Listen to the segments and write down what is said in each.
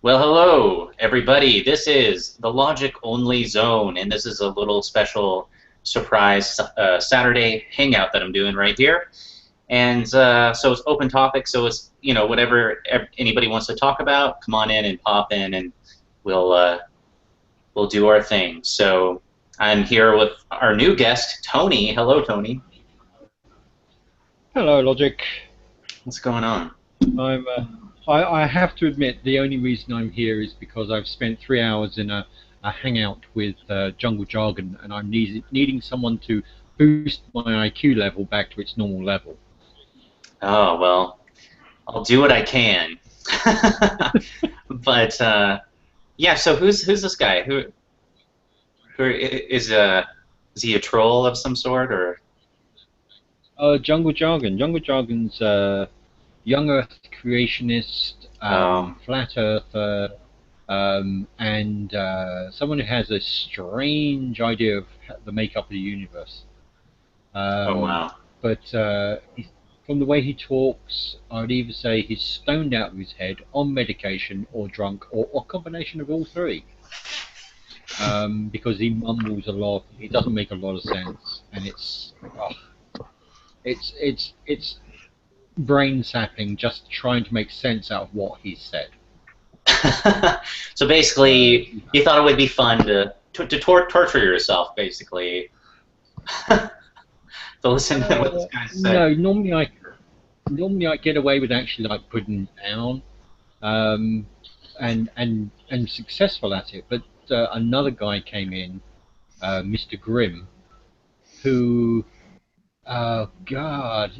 Well, hello, everybody. This is the Logic Only Zone, and this is a little special surprise Saturday hangout that I'm doing right here. And so it's open topic, so it's whatever anybody wants to talk about, come on in and pop in, and we'll uh, we'll do our thing. So I'm here with our new guest, Tony. Hello, Tony. Hello, Logic. What's going on? I'm. I have to admit, the only reason I'm here is because I've spent 3 hours in a hangout with Jungle Jargon, and I'm needing someone to boost my IQ level back to its normal level. Oh well, I'll do what I can. But yeah, so who's this guy? Who is he a troll of some sort or? Jungle Jargon. Jungle Jargon's young Earth creationist, Oh, flat earther, and someone who has a strange idea of the makeup of the universe. oh Um, wow. but from the way he talks, I would either say he's stoned out of his head, on medication, or drunk, or a combination of all three. Because he mumbles a lot, he doesn't make a lot of sense, and it's brain sapping just trying to make sense out of what he said. So Uh, basically, you thought it would be fun to torture yourself, basically, to listen to what this guy say. no, normally I get away with actually like putting him down, um, and successful at it. But another guy came in, Mr. Grimm, who, God,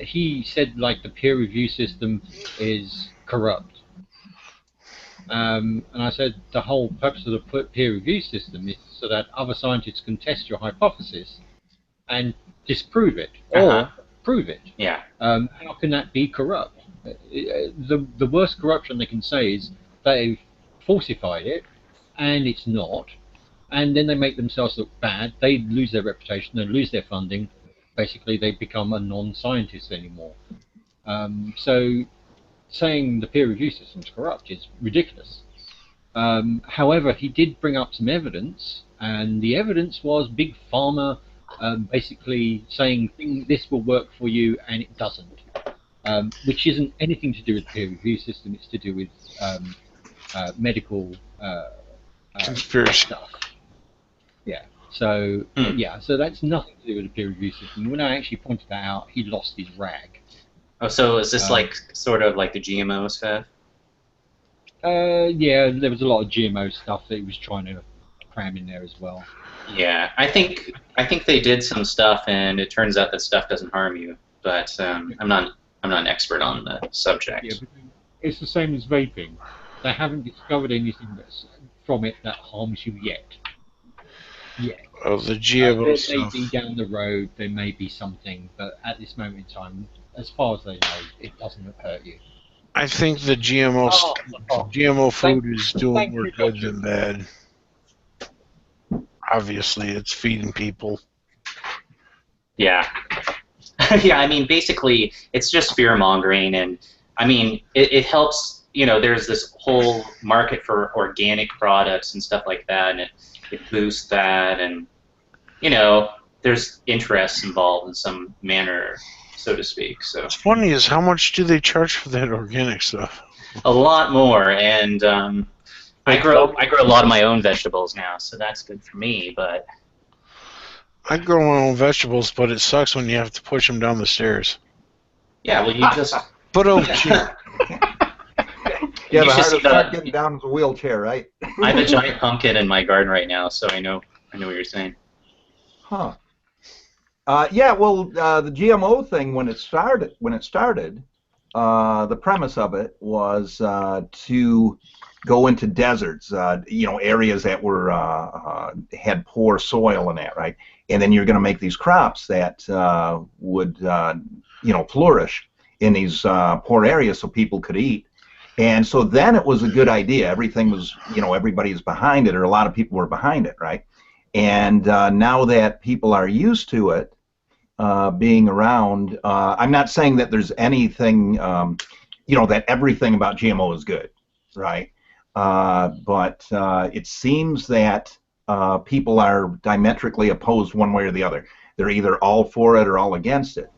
he said like the peer review system is corrupt. And I said the whole purpose of the peer review system is so that other scientists can test your hypothesis and disprove it Uh-huh. or prove it. Yeah. How can that be corrupt? The worst corruption they can say is they've falsified it, and it's not, and then they make themselves look bad. They lose their reputation, they lose their funding. Basically, they become a non-scientist anymore. So saying the peer review system is corrupt is ridiculous. However, he did bring up some evidence, and the evidence was Big Pharma basically saying this will work for you, and it doesn't, which isn't anything to do with the peer review system. It's to do with medical Conspiracy. stuff. Yeah. So Hmm. yeah, so that's nothing to do with the peer review system. When I actually pointed that out, he lost his rag. Oh, so is this Um, like sort of like the GMO stuff? yeah, there was a lot of GMO stuff that he was trying to cram in there as well. Yeah, I think they did some stuff, and it turns out that stuff doesn't harm you. But I'm not an expert on the Yeah, subject. but it's the same as vaping. They haven't discovered anything that's from it that harms you yet. Yet. Of the GMO There may be stuff. down the road, there may be something, but at this moment in time, as far as they know, it doesn't hurt you. I think the GMO Thank, food is doing thank more you, good Logic. than bad. Obviously, it's feeding people. Yeah. Yeah, I mean, basically, it's just fear mongering, and I mean, it helps. There's this whole market for organic products and stuff like that, and it boosts that, and you know, there's interests involved in some manner, so to speak. So What's funny is how much do they charge for that organic stuff? a lot more, and I But grow I grow a lot of my own vegetables now, so that's good for me. But I grow my own vegetables, but it sucks when you have to push them down the stairs. yeah, well, you just But okay, Yeah, you the should see hardest part the. getting down is a wheelchair, right? I have a giant pumpkin in my garden right now, so I know what you're saying. Huh. Yeah, well, the GMO thing when it started, the premise of it was to go into deserts, areas that were had poor soil and that, right? And then you're going to make these crops that would, flourish in these poor areas so people could eat. And so then it was a good idea. Everything was, everybody's behind it, or a lot of people were behind it, right? And now that people are used to it, being around. I'm not saying that there's anything, that everything about GMO is good, right? but it seems that people are diametrically opposed one way or the other. They're either all for it or all against it.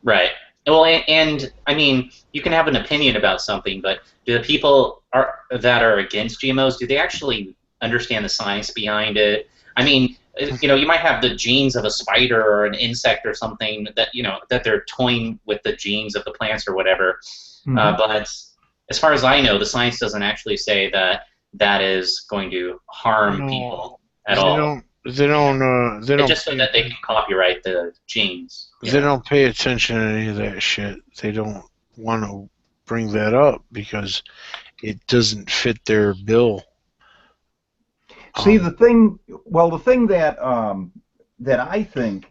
Right. Well, and I mean, you can have an opinion about something, but do the people that are against GMOs, do they actually understand the science behind it? I mean, you might have the genes of a spider or an insect or something that that they're toying with the genes of the plants or whatever. But as far as I know, the science doesn't actually say that that is going to harm people at all. They don't. It's just so that they can copyright the genes. They don't pay attention to any of that shit. They don't want to bring that up because it doesn't fit their bill. See, the thing that that I think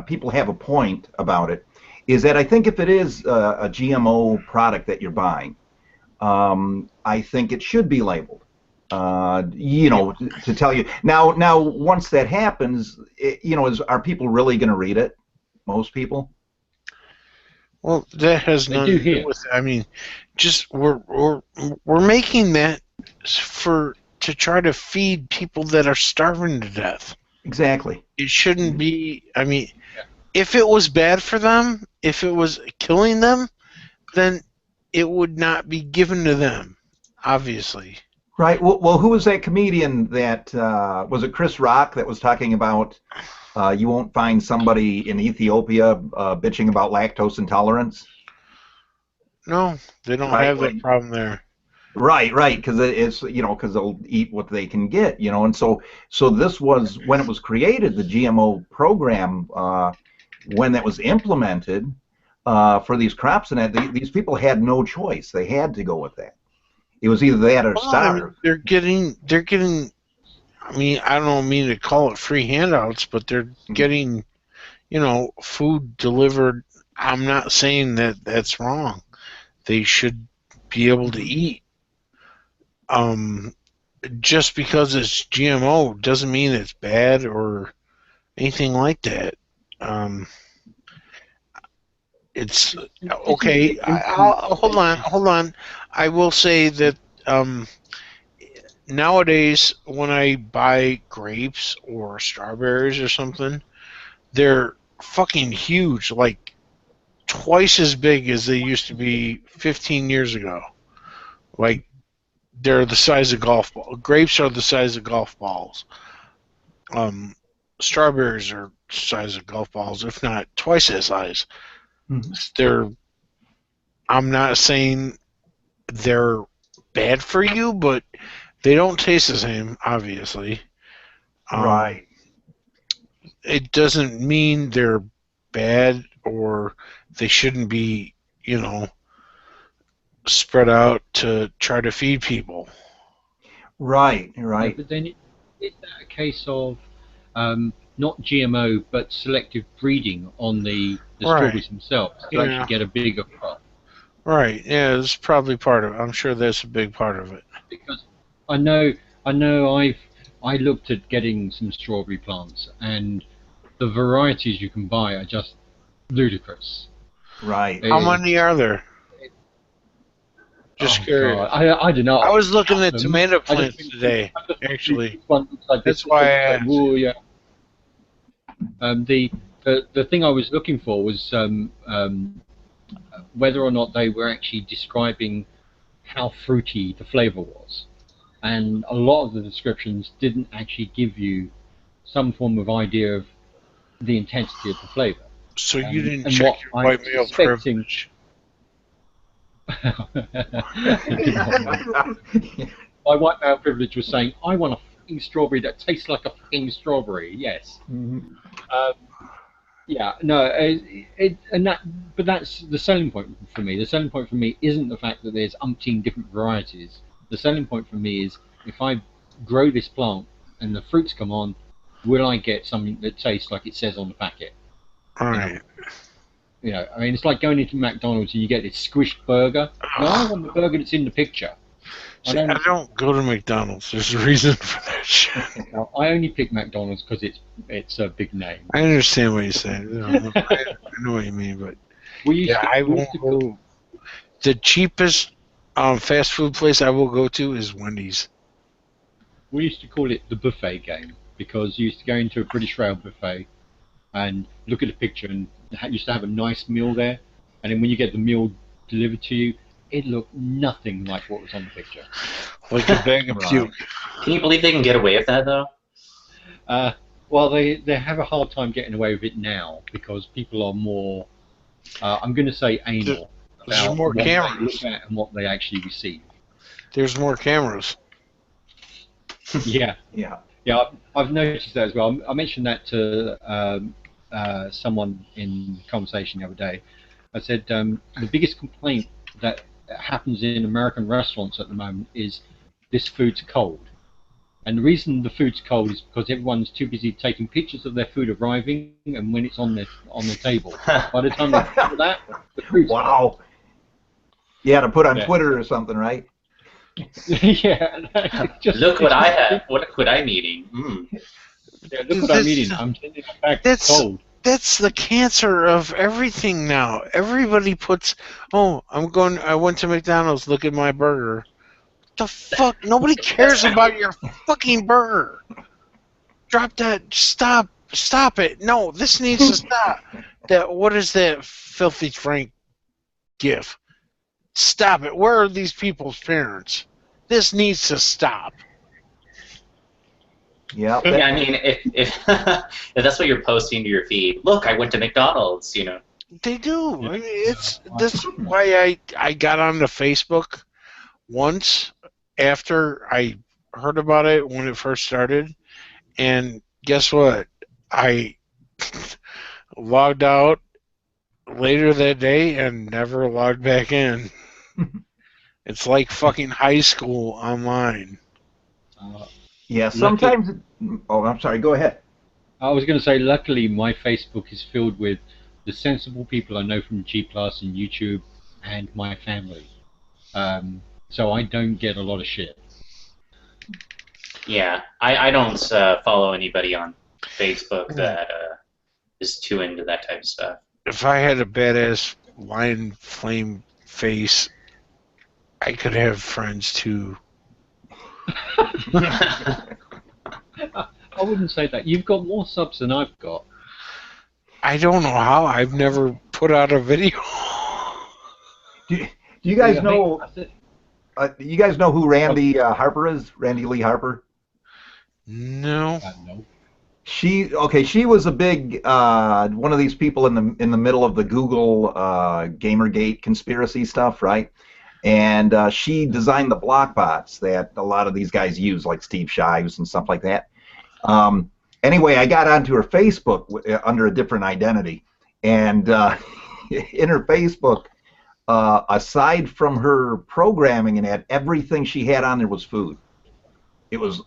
people have a point about it is that I think if it is a GMO product that you're buying, I think it should be labeled. To tell you now. Once that happens, are people really going to read it? Most people. Well, that has nothing to do with it. I mean, just we're making that to try to feed people that are starving to death. Exactly. It shouldn't be. I mean, if it was bad for them, if it was killing them, then it would not be given to them. Obviously. Right. Well, who was that comedian that was it Chris Rock that was talking about you won't find somebody in Ethiopia bitching about lactose intolerance? No, they don't have that problem there. Right, because it's because they'll eat what they can get, and so this was when it was created, the GMO program when that was implemented for these crops, and these people had no choice; they had to go with that. It was either that or starve. I mean, they're getting. I mean, I don't mean to call it free handouts, but they're getting, food delivered. I'm not saying that that's wrong. They should be able to eat. Just because it's GMO doesn't mean it's bad or anything like that. It's okay. Hold on. I will say that nowadays when I buy grapes or strawberries or something, they're fucking huge, like twice as big as they used to be 15 years ago. Like they're the size of golf balls. Grapes are the size of golf balls. Strawberries are the size of golf balls, if not twice that size. I'm not saying they're bad for you, but they don't taste the same, obviously. Right. It doesn't mean they're bad or they shouldn't be, spread out to try to feed people. Right. But then is that a case of not GMO but selective breeding on the strawberries themselves to actually get a bigger crop? Right. Yeah, that's probably part of it. I'm sure that's a big part of it. Because I know I looked at getting some strawberry plants, and the varieties you can buy are just ludicrous. Right. How many are there? Just curious. I don't know. I was looking at tomato plants today, actually. That's why I asked. Yeah. The thing I was looking for was whether or not they were actually describing how fruity the flavor was, and a lot of the descriptions didn't actually give you some form of idea of the intensity of the flavor. So you didn't check your white male privilege. My white male privilege was saying, I want a fucking strawberry that tastes like a fucking strawberry. Yes. Yeah. No. But that's the selling point for me. The selling point for me isn't the fact that there's umpteen different varieties. The selling point for me is if I grow this plant and the fruits come on, will I get something that tastes like it says on the packet? All right. I mean, it's like going into McDonald's and you get this squished burger. No, I want the burger that's in the picture. See, I don't go to McDonald's. There's a reason for that shit. I only pick McDonald's because it's a big name. I understand what you're saying. I know what you mean, but I won't go. The cheapest Fast food place I will go to is Wendy's. We used to call it the buffet game because you used to go into a British Rail buffet and look at the picture and used to have a nice meal there, and then when you get the meal delivered to you, it looked nothing like what was on the picture. Like a bag of Right. puke. Can you believe they can get away with that though? Well, they have a hard time getting away with it now because people are more, I'm going to say anal There's about more what cameras. they look at and what they actually receive. There's more cameras. Yeah. Yeah. Yeah, I've noticed that as well. I mentioned that to someone in conversation the other day. I said the biggest complaint that happens in American restaurants at the moment is this food's cold. And the reason the food's cold is because everyone's too busy taking pictures of their food arriving and when it's on the table. By the time they do that, the food's cold. Wow. Yeah, to put on Yeah. Twitter or something, right? Yeah. Look what I have. What I'm eating. Yeah, look what I'm eating. I'm sending it back cold. That's the cancer of everything now. Everybody puts, I went to McDonald's, look at my burger. The fuck? Nobody cares about your fucking burger. Drop that. Stop it. No, this needs to stop. What is that filthy Frank gif? Stop it. Where are these people's parents? This needs to stop. Yeah. Yeah, I mean, if if that's what you're posting to your feed, look, I went to McDonald's. They do. I mean, that's why I got onto Facebook once after I heard about it when it first started, and guess what? I logged out later that day and never logged back in. It's like fucking high school online. Yeah. Sometimes. Oh, I'm sorry. Go ahead. I was going to say, luckily, my Facebook is filled with the sensible people I know from G Plus and YouTube and my family. So I don't get a lot of shit. Yeah, I don't follow anybody on Facebook that is too into that type of stuff. If I had a badass lion flame face, I could have friends too. I wouldn't say that. You've got more subs than I've got. I don't know how. I've never put out a video. Do you guys know? You guys know who Randy Harper is? Randy Lee Harper. No. No. She was a big one of these people in the middle of the Google Gamergate conspiracy stuff, right? And she designed the block bots that a lot of these guys use, like Steve Shives and stuff like that. Anyway, I got onto her Facebook under a different identity, and in her Facebook, aside from her programming and that, everything she had on there was food. It was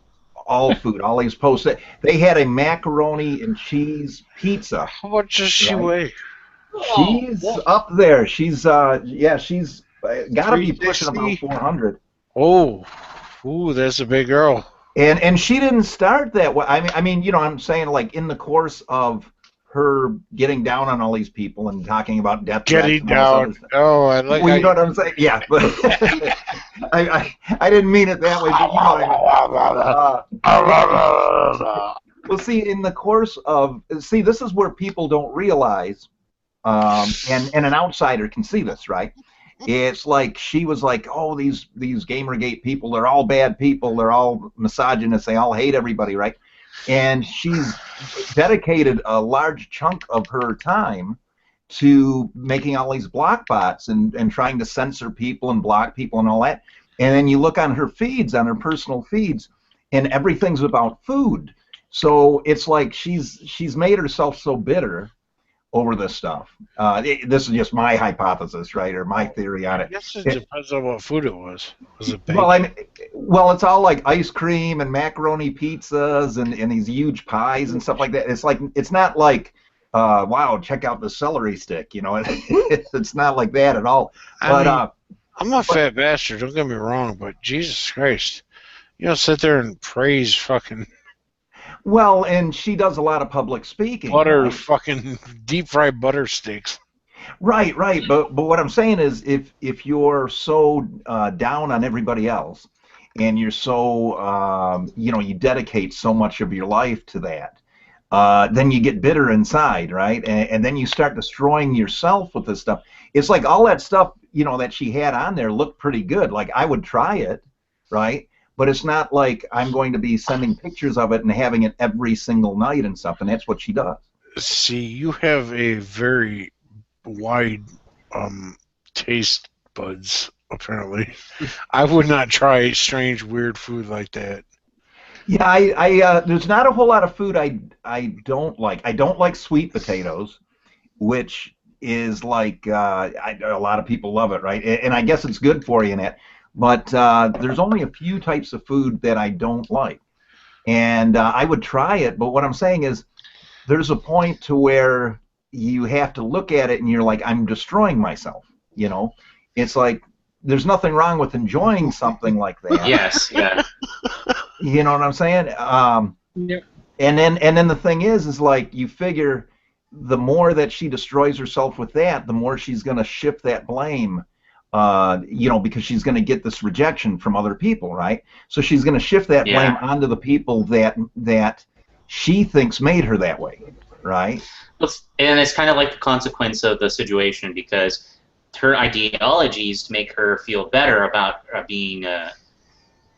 all food. All these posts. They had a macaroni and cheese pizza. How much does she weigh? She's up there. She's got to be pushing about 400. Oh, ooh, that's a big girl. And she didn't start that way. I mean, I'm saying, like, in the course of her getting down on all these people and talking about death threats Getting and all this down. other stuff. Oh, I like. Well, you know what I'm saying? Yeah, but I didn't mean it that way. But you know what I mean. Well, see, in the course of this is where people don't realize, and an outsider can see this, right? It's like she was like, oh, these Gamergate people, they're all bad people, they're all misogynists, they all hate everybody, right? And she's dedicated a large chunk of her time to making all these block bots and trying to censor people and block people and all that. And then you look on her feeds, on her personal feeds, and everything's about food. So it's like she's made herself so bitter over this stuff. This is just my hypothesis, right, or my theory on it. I guess it depends on what food it was. Was it Well, it's all like ice cream and macaroni pizzas and these huge pies and stuff like that. It's not like, wow, check out the celery stick. It's not like that at all. But I'm a fat bastard. Don't get me wrong, but Jesus Christ, sit there and praise fucking. Well, and she does a lot of public speaking. Butter, right? fucking deep fried butter sticks. Right, right. But what I'm saying is, if you're so down on everybody else, and you're so you dedicate so much of your life to that, then you get bitter inside, right? And then you start destroying yourself with this stuff. It's like all that stuff, that she had on there looked pretty good. Like I would try it, right? But it's not like I'm going to be sending pictures of it and having it every single night and stuff. And that's what she does. See, you have a very wide taste buds, apparently. I would not try strange, weird food like that. Yeah, I there's not a whole lot of food I don't like. I don't like sweet potatoes, which is like a lot of people love it, right? And I guess it's good for you in it. But there's only a few types of food that I don't like, and I would try it. But what I'm saying is, there's a point to where you have to look at it and you're like, I'm destroying myself. It's like there's nothing wrong with enjoying something like that. Yes, yeah. You know what I'm saying? Yep. And then the thing is like you figure the more that she destroys herself with that, the more she's going to shift that blame, because she's going to get this rejection from other people, right? So she's going to shift that blame onto the people that she thinks made her that way, right? And it's kind of like the consequence of the situation, because her ideologies to make her feel better about being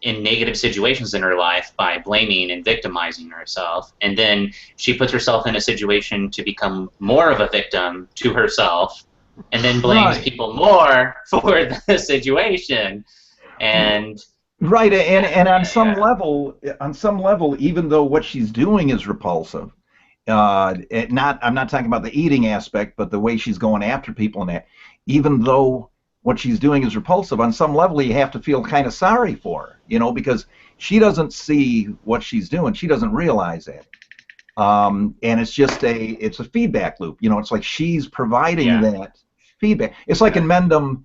in negative situations in her life by blaming and victimizing herself. And then she puts herself in a situation to become more of a victim to herself, and then blames people more for the situation. And right, and on some level, even though what she's doing is repulsive, I'm not talking about the eating aspect, but the way she's going after people and that, even though what she's doing is repulsive, on some level you have to feel kind of sorry for her, because she doesn't see what she's doing. She doesn't realize it. And it's just it's a feedback loop. It's like she's providing that feedback. It's like in Mendham,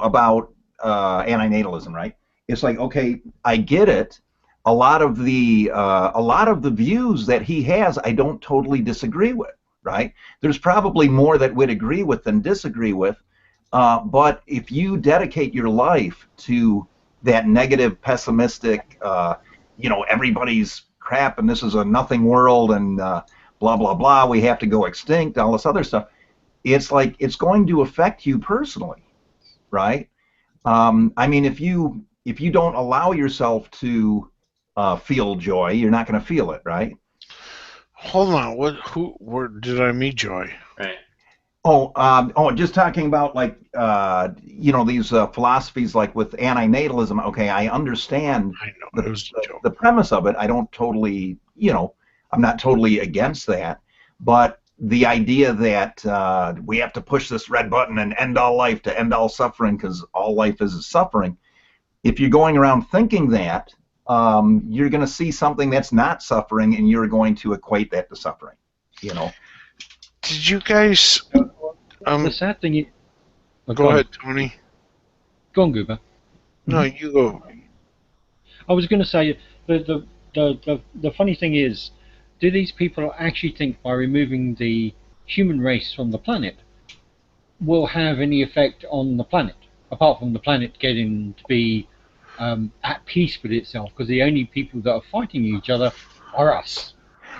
about antinatalism, right? It's like, okay, I get it. A lot of the views that he has, I don't totally disagree with, right? There's probably more that we'd agree with than disagree with. But if you dedicate your life to that negative, pessimistic, everybody's crap and this is a nothing world and blah, blah, blah, we have to go extinct, all this other stuff, it's like it's going to affect you personally, right? I mean, if you don't allow yourself to feel joy, you're not going to feel it, right? Hold on, where did I meet Joy? right. Just talking about like these philosophies like with antinatalism. Okay, I understand I know, it was a joke. the premise of it. I don't totally, I'm not totally against that, but the idea that we have to push this red button and end all life to end all suffering because all life is suffering. If you're going around thinking that, you're going to see something that's not suffering, and you're going to equate that to suffering. Did you guys? The sad thing is... Go ahead, Tony. Go on, Goober. No, you go. I was going to say, the funny thing is, do these people actually think by removing the human race from the planet will have any effect on the planet, apart from the planet getting to be at peace with itself? Because the only people that are fighting each other are us.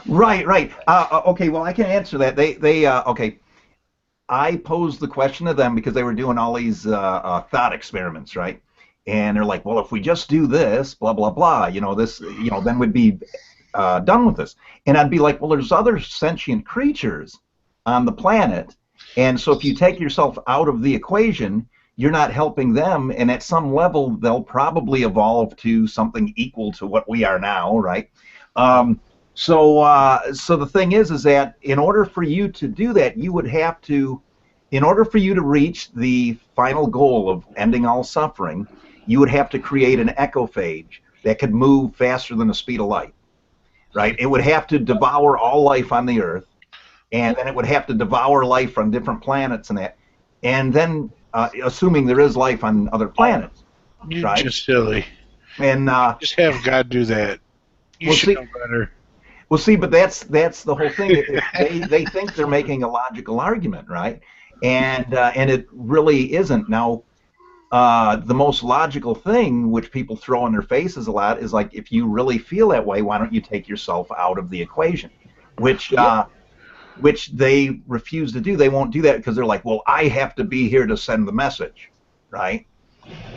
Right. Okay, well, I can answer that. Okay. I posed the question to them because they were doing all these thought experiments, right? And they're like, well, if we just do this, blah, blah, blah, then we'd be done with this. And I'd be like, well, there's other sentient creatures on the planet. And so if you take yourself out of the equation, you're not helping them. And at some level, they'll probably evolve to something equal to what we are now, right? So the thing is that in order for you to do that, you would have to, in order for you to reach the final goal of ending all suffering, you would have to create an echophage that could move faster than the speed of light, right? It would have to devour all life on the Earth, and then it would have to devour life on different planets and that, and then assuming there is life on other planets. You're right? just silly. And just have God do that. You should know better. Well, see, but that's the whole thing. They think they're making a logical argument, right? and it really isn't. Now, the most logical thing, which people throw in their faces a lot, is like, if you really feel that way, why don't you take yourself out of the equation? Which they refuse to do. They won't do that because they're like, well, I have to be here to send the message, right?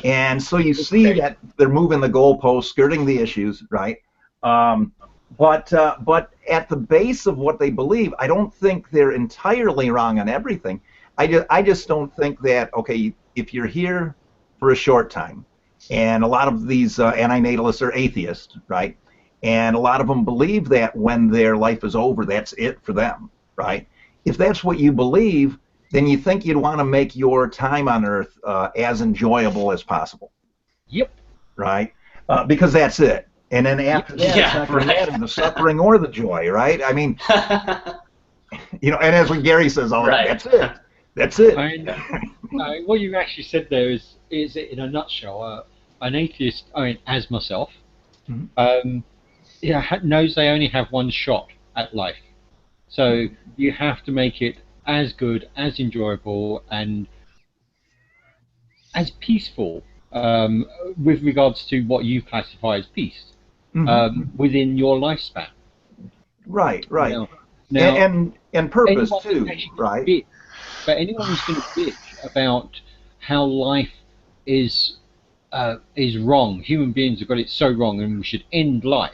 And so you see that they're moving the goalposts, skirting the issues, right? But at the base of what they believe, I don't think they're entirely wrong on everything. I just don't think that, okay, if you're here for a short time, and a lot of these antinatalists are atheists, right? And a lot of them believe that when their life is over, that's it for them, right? If that's what you believe, then you think you'd want to make your time on Earth as enjoyable as possible. Yep. Right? Because that's it. And then after that, it's not going to matter the suffering or the joy, right? I mean, and as when Gary says, "Oh, that's it. That's it." What you actually said there is in a nutshell, an atheist, as myself, knows they only have one shot at life. So you have to make it as good, as enjoyable, and as peaceful with regards to what you classify as peace within your lifespan. Right. Now, and purpose too, right? But anyone who's going to bitch about how life is wrong, human beings have got it so wrong, and we should end life.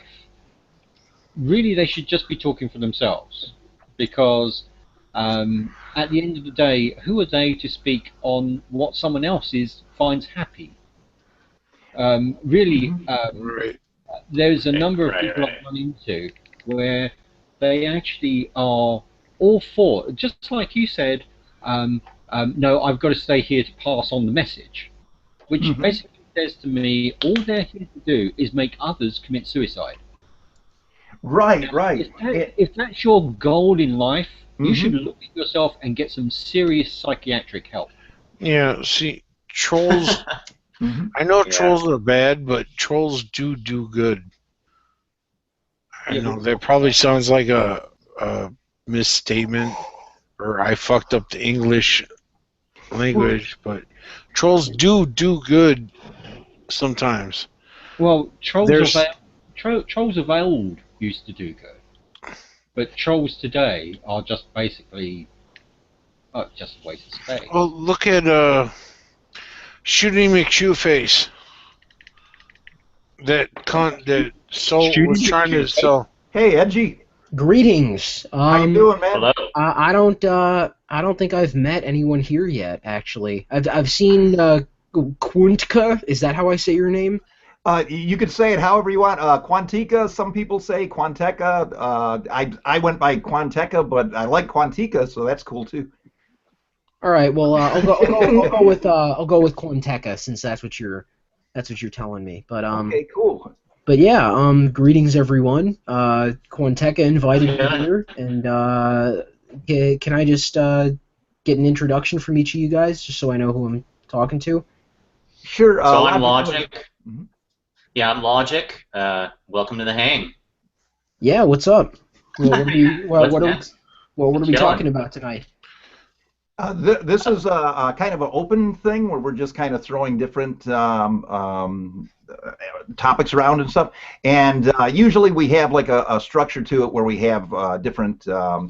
Really, they should just be talking for themselves, because at the end of the day, who are they to speak on what someone else finds happy? There's a number of people I've run into where they actually are all for, just like you said, no, I've got to stay here to pass on the message, which basically says to me, all they're here to do is make others commit suicide. Right. If that's your goal in life, you should look at yourself and get some serious psychiatric help. Yeah, see, trolls. I know trolls are bad, but trolls do good. I know that probably sounds like a misstatement, or I fucked up the English language, but trolls do good sometimes. Well, trolls of old used to do good, but trolls today are just basically just a waste of space. Well, look at Shooting McShoeface. That was trying to sell. Hey, Edgy. Greetings. How you doing, man? Hello. I don't think I've met anyone here yet. Actually, I've seen Quintka. Is that how I say your name? You could say it however you want. Quantica. Some people say Quanteca. I went by Quanteca, but I like Quantica, so that's cool too. All right. Well, I'll go with Quanteca, since that's what you're telling me. But okay, cool. But yeah, greetings everyone. Quanteca invited me here, and can I just get an introduction from each of you guys, just so I know who I'm talking to? Sure. So I'm Logic. Yeah, I'm Logic. Welcome to the hang. Yeah, what's up? What are we talking about tonight? This is a kind of an open thing where we're just kind of throwing different topics around and stuff. And usually we have like a structure to it where we have different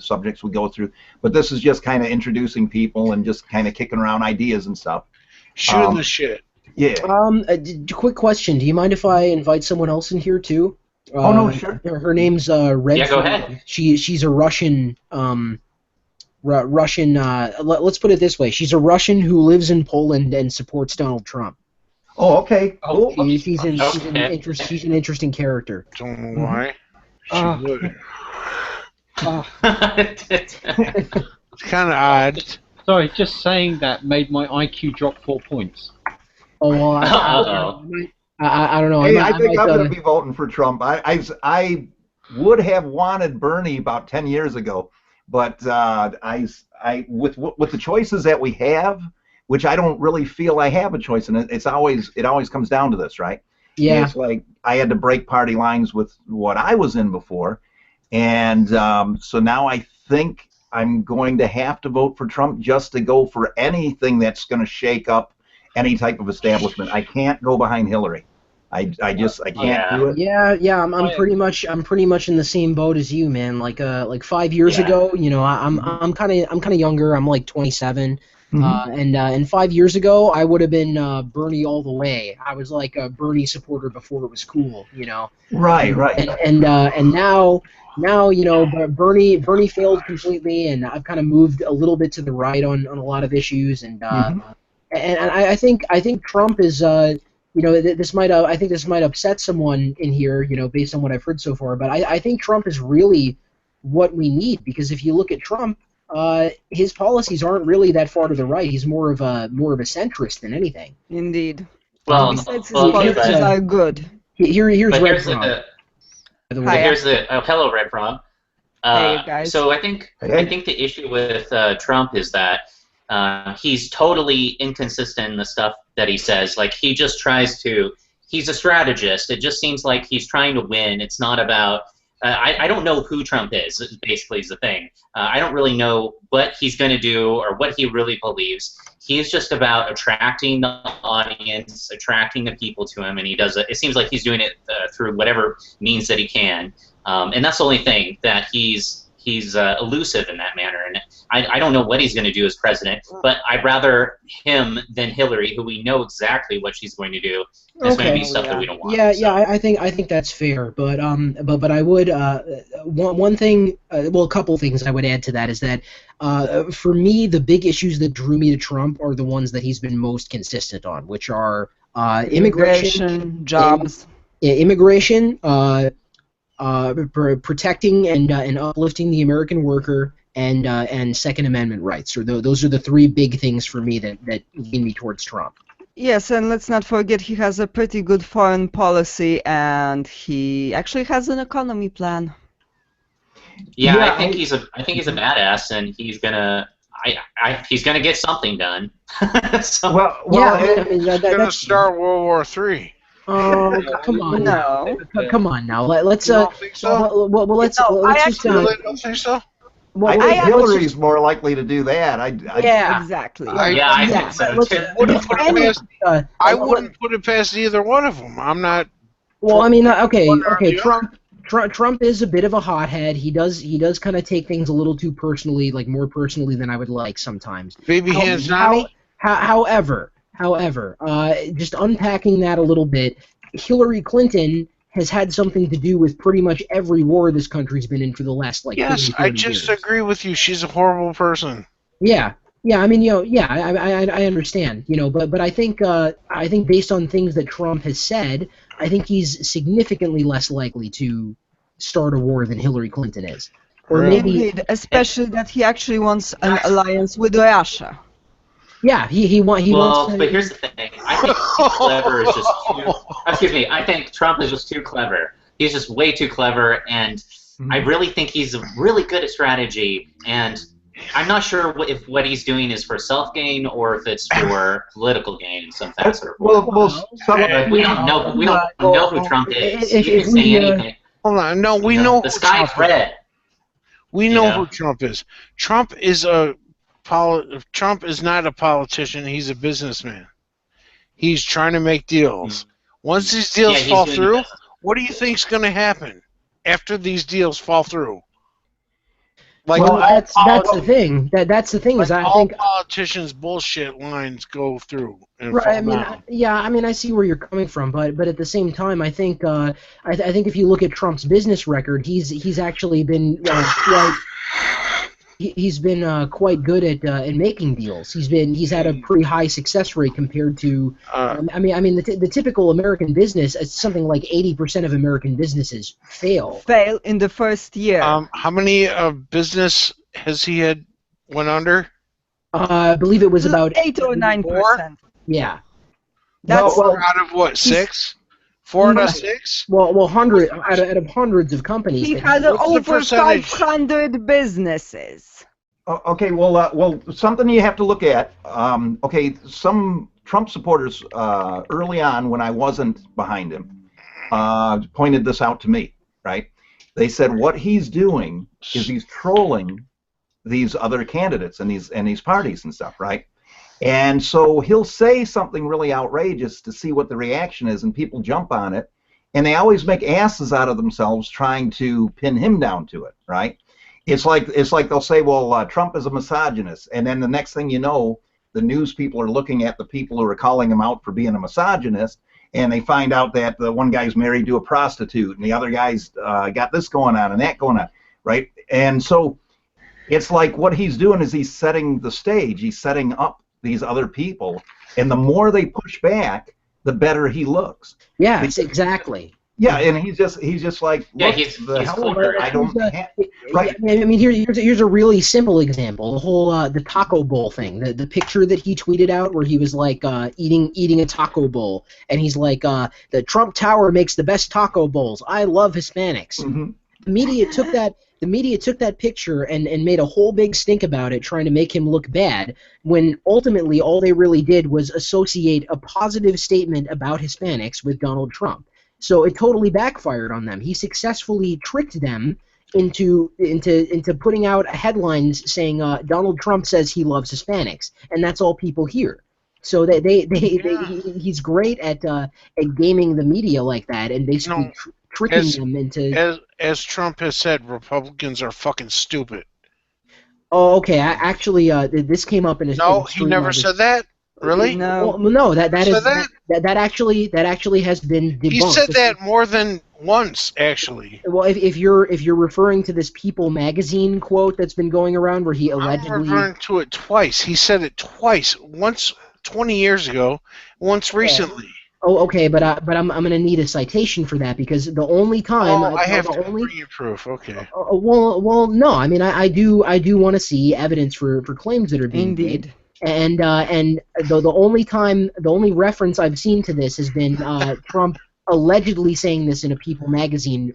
subjects we go through. But this is just kind of introducing people and just kind of kicking around ideas and stuff. Shooting the shit. Yeah. Quick question. Do you mind if I invite someone else in here too? Oh no, sure. Her name's Red. Yeah, go ahead. She's a Russian. Let's put it this way. She's a Russian who lives in Poland and supports Donald Trump. Oh, okay. Cool. She's an interesting character. Don't know why. She would. It's kind of odd. Sorry, just saying that made my IQ drop 4 points. Oh well, I don't know. Hey, I think I'm going to be voting for Trump. I would have wanted Bernie about 10 years ago, but with the choices that we have, which I don't really feel I have a choice in it always comes down to this, right? Yeah. It's like I had to break party lines with what I was in before, and so now I think I'm going to have to vote for Trump just to go for anything that's going to shake up any type of establishment. I can't go behind Hillary. I can't do it. Yeah. I'm pretty much in the same boat as you, man. Like 5 years ago, you know, I'm kind of younger. I'm like 27. And 5 years ago, I would have been Bernie all the way. I was like a Bernie supporter before it was cool, you know. Right. And now, you know, Bernie failed completely, and I've kind of moved a little bit to the right on a lot of issues, and I think Trump is, you know, this might upset someone in here, you know, based on what I've heard so far, but I think Trump is really what we need, because if you look at Trump, his policies aren't really that far to the right. He's more of a centrist than anything. Indeed. Well, Besides, his policies are good. Here's Red here's Frog. hello, Red Frog. Hey, guys. So I think the issue with Trump is that he's totally inconsistent in the stuff that he says. Like, he just tries to. He's a strategist. It just seems like he's trying to win. It's not about. I don't know who Trump is, basically, is the thing. I don't really know what he's going to do or what he really believes. He's just about attracting the audience, attracting the people to him, and he does it. It seems like he's doing it through whatever means that he can. And that's the only thing, that he's elusive in that manner. And I don't know what he's going to do as president, but I'd rather him than Hillary, who we know exactly what she's going to do. There's going to be stuff that we don't want. I think that's fair. But I would one thing, well, a couple things I would add to that is that for me, the big issues that drew me to Trump are the ones that he's been most consistent on, which are immigration, jobs, immigration, protecting and uplifting the American worker, and Second Amendment rights. Or those are the three big things for me that lean me towards Trump. Yes, and let's not forget he has a pretty good foreign policy, and he actually has an economy plan. Yeah, I think he's a badass, and he's gonna get something done. So, he's gonna start World War III. Oh, come on! No. Come on now. Let's. You don't think so? Well, let's. No, let's I just. You really don't think so? I think Hillary's more likely to do that. Yeah, exactly. I think so too. I wouldn't put it past either one of them. I'm not. Well, I mean, okay. Trump is a bit of a hothead. He does kind of take things a little too personally, like more personally than I would like sometimes. Baby hands, Johnny. However, just unpacking that a little bit, Hillary Clinton has had something to do with pretty much every war this country's been in for the last, like, Yes, 30 I just years. agree with you. She's a horrible person. Yeah. I mean, you know, I understand, you know, but I think based on things that Trump has said, I think he's significantly less likely to start a war than Hillary Clinton is. Or maybe, Indeed, especially that he actually wants an alliance with Russia. yeah, he wants. Well, but here's the thing. I think clever is just too. Excuse me. I think Trump is just too clever. He's just way too clever, and I really think he's really good at strategy. And I'm not sure if what he's doing is for self-gain or if it's for political gain in some facet or form. But we don't know. We don't know who Trump is. He can say anything. Hold on. No, we know the who sky's Trump is. red. We know who Trump is. Trump is not a politician. He's a businessman. He's trying to make deals. Once these deals fall through, what do you think's going to happen after these deals fall through? Like, well, that's the thing. That's the thing, is I think politicians' bullshit lines go through and right. fall I mean, down. I mean, I see where you're coming from, but at the same time, I think I think if you look at Trump's business record, he's actually been quite good at making deals. He's had a pretty high success rate compared to. I mean, the typical American business, something like 80% of American businesses fail in the first year. How many business has he had went under? I believe it was about 8 or 9%. Yeah. That's out of what, 6? 4 out of 6? Well, out of hundreds of companies. He had over 500 businesses. Okay, well, something you have to look at. Okay, some Trump supporters early on, when I wasn't behind him, pointed this out to me. Right? They said what he's doing is he's trolling these other candidates and these parties and stuff, right? And so he'll say something really outrageous to see what the reaction is, and people jump on it, and they always make asses out of themselves trying to pin him down to it, right? It's like they'll say, well, Trump is a misogynist, and then the next thing you know, the news people are looking at the people who are calling him out for being a misogynist, and they find out that the one guy's married to a prostitute, and the other guy's got this going on and that going on, right? And so it's like what he's doing is he's setting the stage, he's setting up these other people, and the more they push back, the better he looks. Yeah, exactly. Yeah, and he's just like, Yeah, look, he's hell cool. with it. I don't right. I mean, here's a really simple example. The whole the taco bowl thing. The picture that he tweeted out where he was like eating a taco bowl, and he's like, the Trump Tower makes the best taco bowls. I love Hispanics. Mm-hmm. The media took that picture and made a whole big stink about it, trying to make him look bad, when ultimately all they really did was associate a positive statement about Hispanics with Donald Trump. So it totally backfired on them. He successfully tricked them into putting out headlines saying Donald Trump says he loves Hispanics, and that's all people hear. So he's great at gaming the media like that, and basically tricking them into. As Trump has said, Republicans are fucking stupid. Oh, okay. Actually, this came up in a. No, he never said that. Really? No. Well, no, that So actually has been debunked. He said that more than once, actually. Well, if you're referring to this People magazine quote that's been going around where he I'm allegedly. referring to it twice. He said it twice. Once 20 years ago, once recently. Oh, okay, but I'm gonna need a citation for that, because the only time I have to bring you proof. Okay. well, no. I mean, I do want to see evidence for claims that are being Indeed. made. And the only reference I've seen to this has been Trump allegedly saying this in a People magazine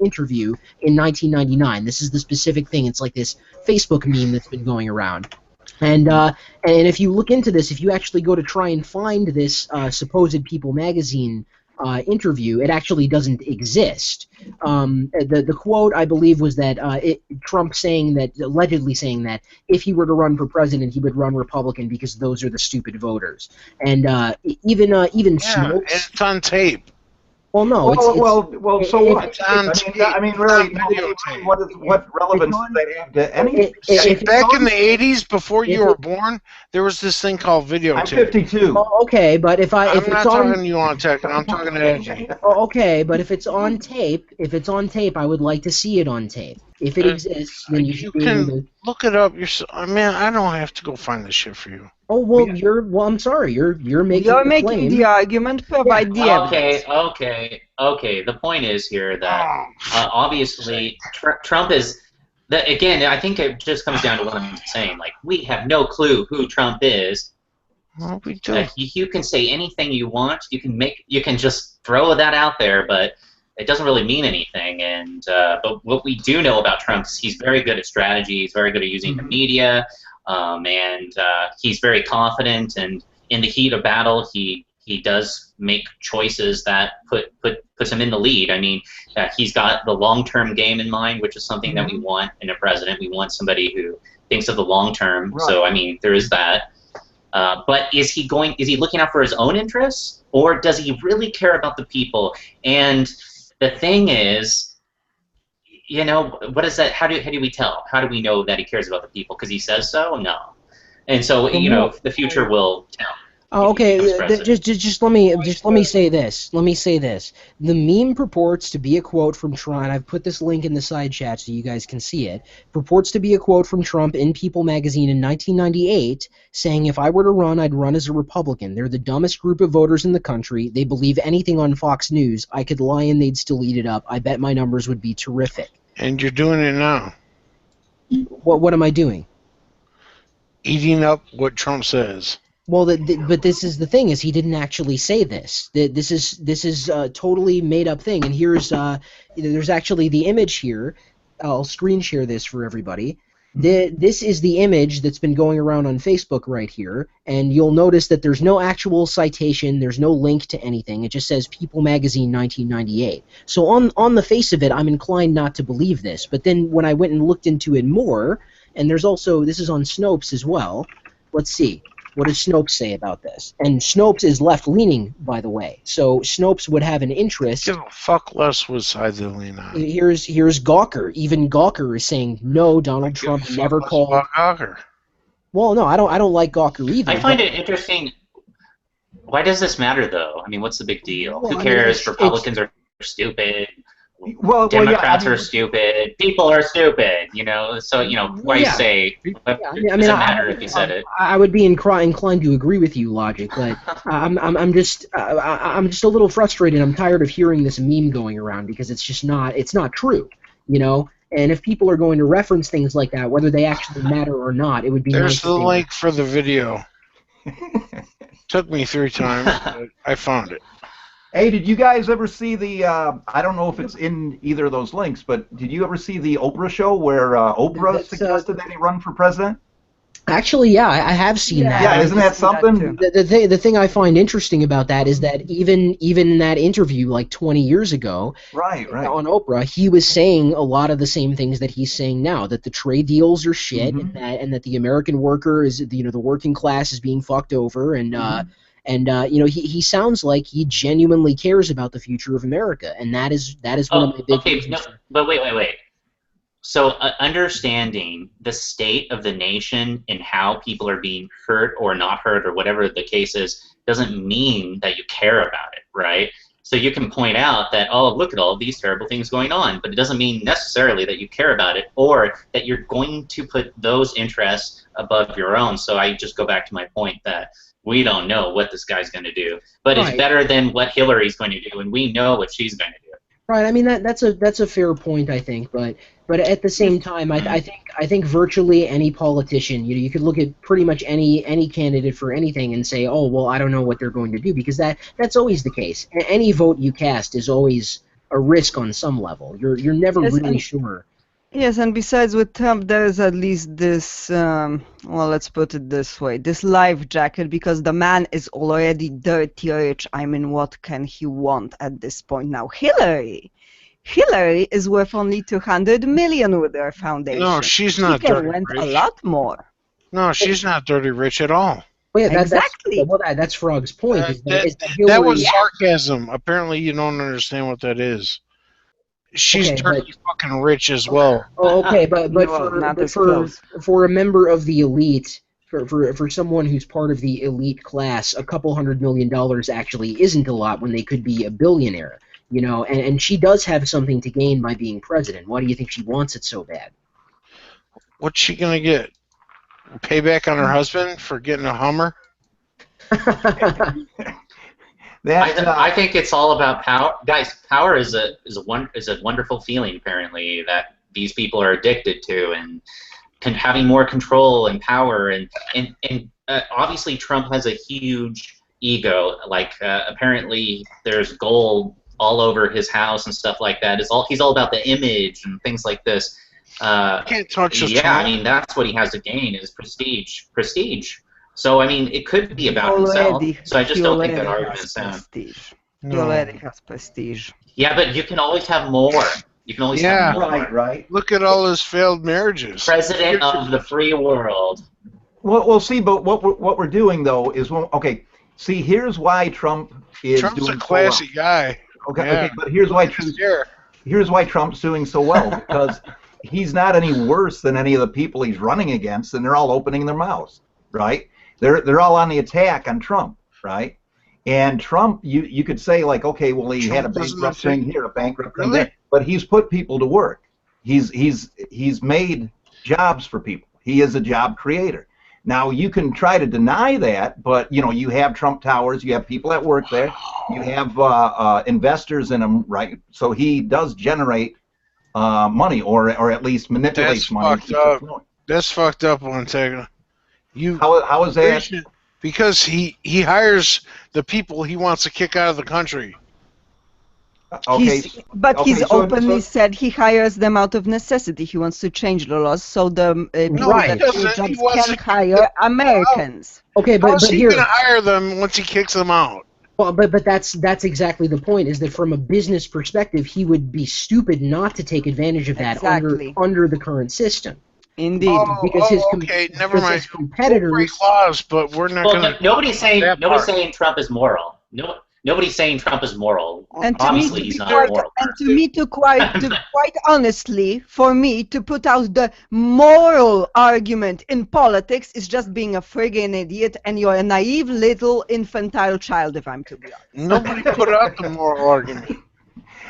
interview in 1999. This is the specific thing. It's like this Facebook meme that's been going around. And if you look into this, if you actually go to try and find this supposed People magazine interview, it actually doesn't exist. The quote, I believe, was that Trump allegedly saying that if he were to run for president, he would run Republican because those are the stupid voters. And even Snopes. It's on tape. Well, no. Well. So what? It's on I mean, really, videotape. what relevance does that have to anything? Back in the 80s, before you were born, there was this thing called videotape. I'm 52. Oh, okay, but if I'm it's not on, talking to you on tech. I'm talking to Edgy. oh, okay, but if it's on tape, I would like to see it on tape. If it exists, then you should be able to. Look it up yourself. I mean, I don't have to go find this shit for you. Oh well, I'm sorry. You're making. You're the making claim. the argument. Provide the evidence. Okay. The point is here that obviously Trump is. Again, I think it just comes down to what I'm saying. Like, we have no clue who Trump is. Well, we do. You can say anything you want. You can just throw that out there, but it doesn't really mean anything. And but what we do know about Trump is he's very good at strategy. He's very good at using the media, and he's very confident. And in the heat of battle, he does make choices that puts him in the lead. I mean, he's got the long-term game in mind, which is something that we want in a president. We want somebody who thinks of the long term. Right. So I mean, there is that. But is he looking out for his own interests, or does he really care about the people? And the thing is, you know, what is that? How do we tell? How do we know that he cares about the people? Because he says so? No. And so, you know, the future will tell. Oh, okay. Just let me say this. The meme purports to be a quote from Trump. I've put this link in the side chat so you guys can see it. Purports to be a quote from Trump in People magazine in 1998, saying, "If I were to run, I'd run as a Republican. They're the dumbest group of voters in the country. They believe anything on Fox News. I could lie and they'd still eat it up. I bet my numbers would be terrific." And you're doing it now. What am I doing? Eating up what Trump says. Well, but this is the thing: is he didn't actually say this. This is a totally made up thing. And here's there's actually the image here. I'll screen share this for everybody. This is the image that's been going around on Facebook right here, and you'll notice that there's no actual citation. There's no link to anything. It just says People Magazine 1998. So on the face of it, I'm inclined not to believe this. But then when I went and looked into it more, And there's also, this is on Snopes as well. Let's see. What does Snopes say about this? And Snopes is left-leaning, by the way. So Snopes would have an interest. Give a fuck less what side they lean on. Here's Gawker. Even Gawker is saying no. Donald Trump never called. About Gawker. Well, no, I don't like Gawker either. I find it interesting. Why does this matter, though? I mean, what's the big deal? Well, Who I mean, cares? Republicans are stupid. Well, Democrats yeah, I are mean, stupid. People are stupid. You know, so why Yeah. say? I It doesn't matter if you said it. I would be inclined to agree with you, Logic, but I'm just a little frustrated. I'm tired of hearing this meme going around because it's not true, you know. And if people are going to reference things like that, whether they actually matter or not, it would be There's nice. the if they link for the video. Took me 3 times, but I found it. Hey, did you guys ever see the? I don't know if it's in either of those links, but did you ever see the Oprah show where Oprah That's, suggested that he run for president? Actually, yeah, I have seen that. Yeah, isn't that something? The thing I find interesting about that is that even in that interview like 20 years ago Right. on Oprah, he was saying a lot of the same things that he's saying now, that the trade deals are shit, Mhm. and that the American worker is, the working class is being fucked over, and he sounds like he genuinely cares about the future of America, and that is one of my big Okay, reasons. but wait. So understanding the state of the nation and how people are being hurt or not hurt or whatever the case is doesn't mean that you care about it, right? So you can point out that, oh, look at all these terrible things going on, but it doesn't mean necessarily that you care about it or that you're going to put those interests above your own. So I just go back to my point that we don't know what this guy's going to do, but Right. it's better than what Hillary's going to do, and we know what she's going to do. Right. I mean that's a fair point, I think, but at the same time, I think virtually any politician, you could look at pretty much any candidate for anything and say, oh well, I don't know what they're going to do, because that's always the case. Any vote you cast is always a risk on some level. You're never Yes, really and- sure. Yes, and besides with Trump, there is at least this, well, let's put it this way, this life jacket, because the man is already dirty rich. I mean, what can he want at this point now? Hillary is worth only 200 million with her foundation. No, she's She not can dirty want a rich. lot more. No, she's not dirty rich at all. Well, yeah, Exactly. That's Frog's point. Is that That Hillary, was sarcasm. Apparently, you don't understand what that is. She's Okay, dirty fucking rich as well. Oh, okay, but No, not as close. for a member of the elite, for someone who's part of the elite class, a couple $100 million actually isn't a lot when they could be a billionaire, and she does have something to gain by being president. Why do you think she wants it so bad? What's she gonna get? Payback on her husband for getting a Hummer? I think it's all about power, guys. Power is a wonderful feeling. Apparently, that these people are addicted to, and having more control and power, and obviously Trump has a huge ego. Like apparently, there's gold all over his house and stuff like that. He's all about the image and things like this. Can't touch the Yeah, Trump. I mean that's what he has to gain is prestige. So I mean, it could be about himself. So I just don't think that argument is sound. Prestige. He No. already has prestige. Yeah, but you can always have more. You can always have more. Right. Look at all his failed marriages. President of the free world. Well, see, but what we're doing though is okay. See, here's why Trump is Trump's doing a classy guy. so well. Yeah. Okay, but here's why Sure. Trump's doing so well, because he's not any worse than any of the people he's running against, and they're all opening their mouths, right? They're all on the attack on Trump, right? And Trump, you could say like, okay, well, he had a Trump doesn't bankrupt thing here, a bankrupt thing Really? there, but he's put people to work. He's made jobs for people. He is a job creator. Now you can try to deny that, but you have Trump Towers, you have people that work there, you have investors in them, right? So he does generate money, or at least manipulates That's money. fucked to keep it up. flowing. That's fucked up, Ortega. How is that? Because he hires the people he wants to kick out of the country. Okay. But Okay, he's so- openly said he hires them out of necessity. He wants to change the laws so the people Right. that He doesn't. do He jobs wants can to- hire Americans. Okay, but How's he here, gonna hire them once he kicks them out? well, but that's exactly the point. Is that from a business perspective, he would be stupid not to take advantage of that Exactly. under the current system. Indeed. Because his okay, never because mind. his competitors. We'll break laws, but we're not Well, going to. nobody's saying that nobody's part. saying Trump is moral. No, nobody's saying Trump is moral. And to Obviously, me, he's to not be a quite, moral and to person. me, quite honestly, for me to put out the moral argument in politics is just being a friggin' idiot, and you're a naive little infantile child, if I'm to be honest. Nobody put out the moral argument.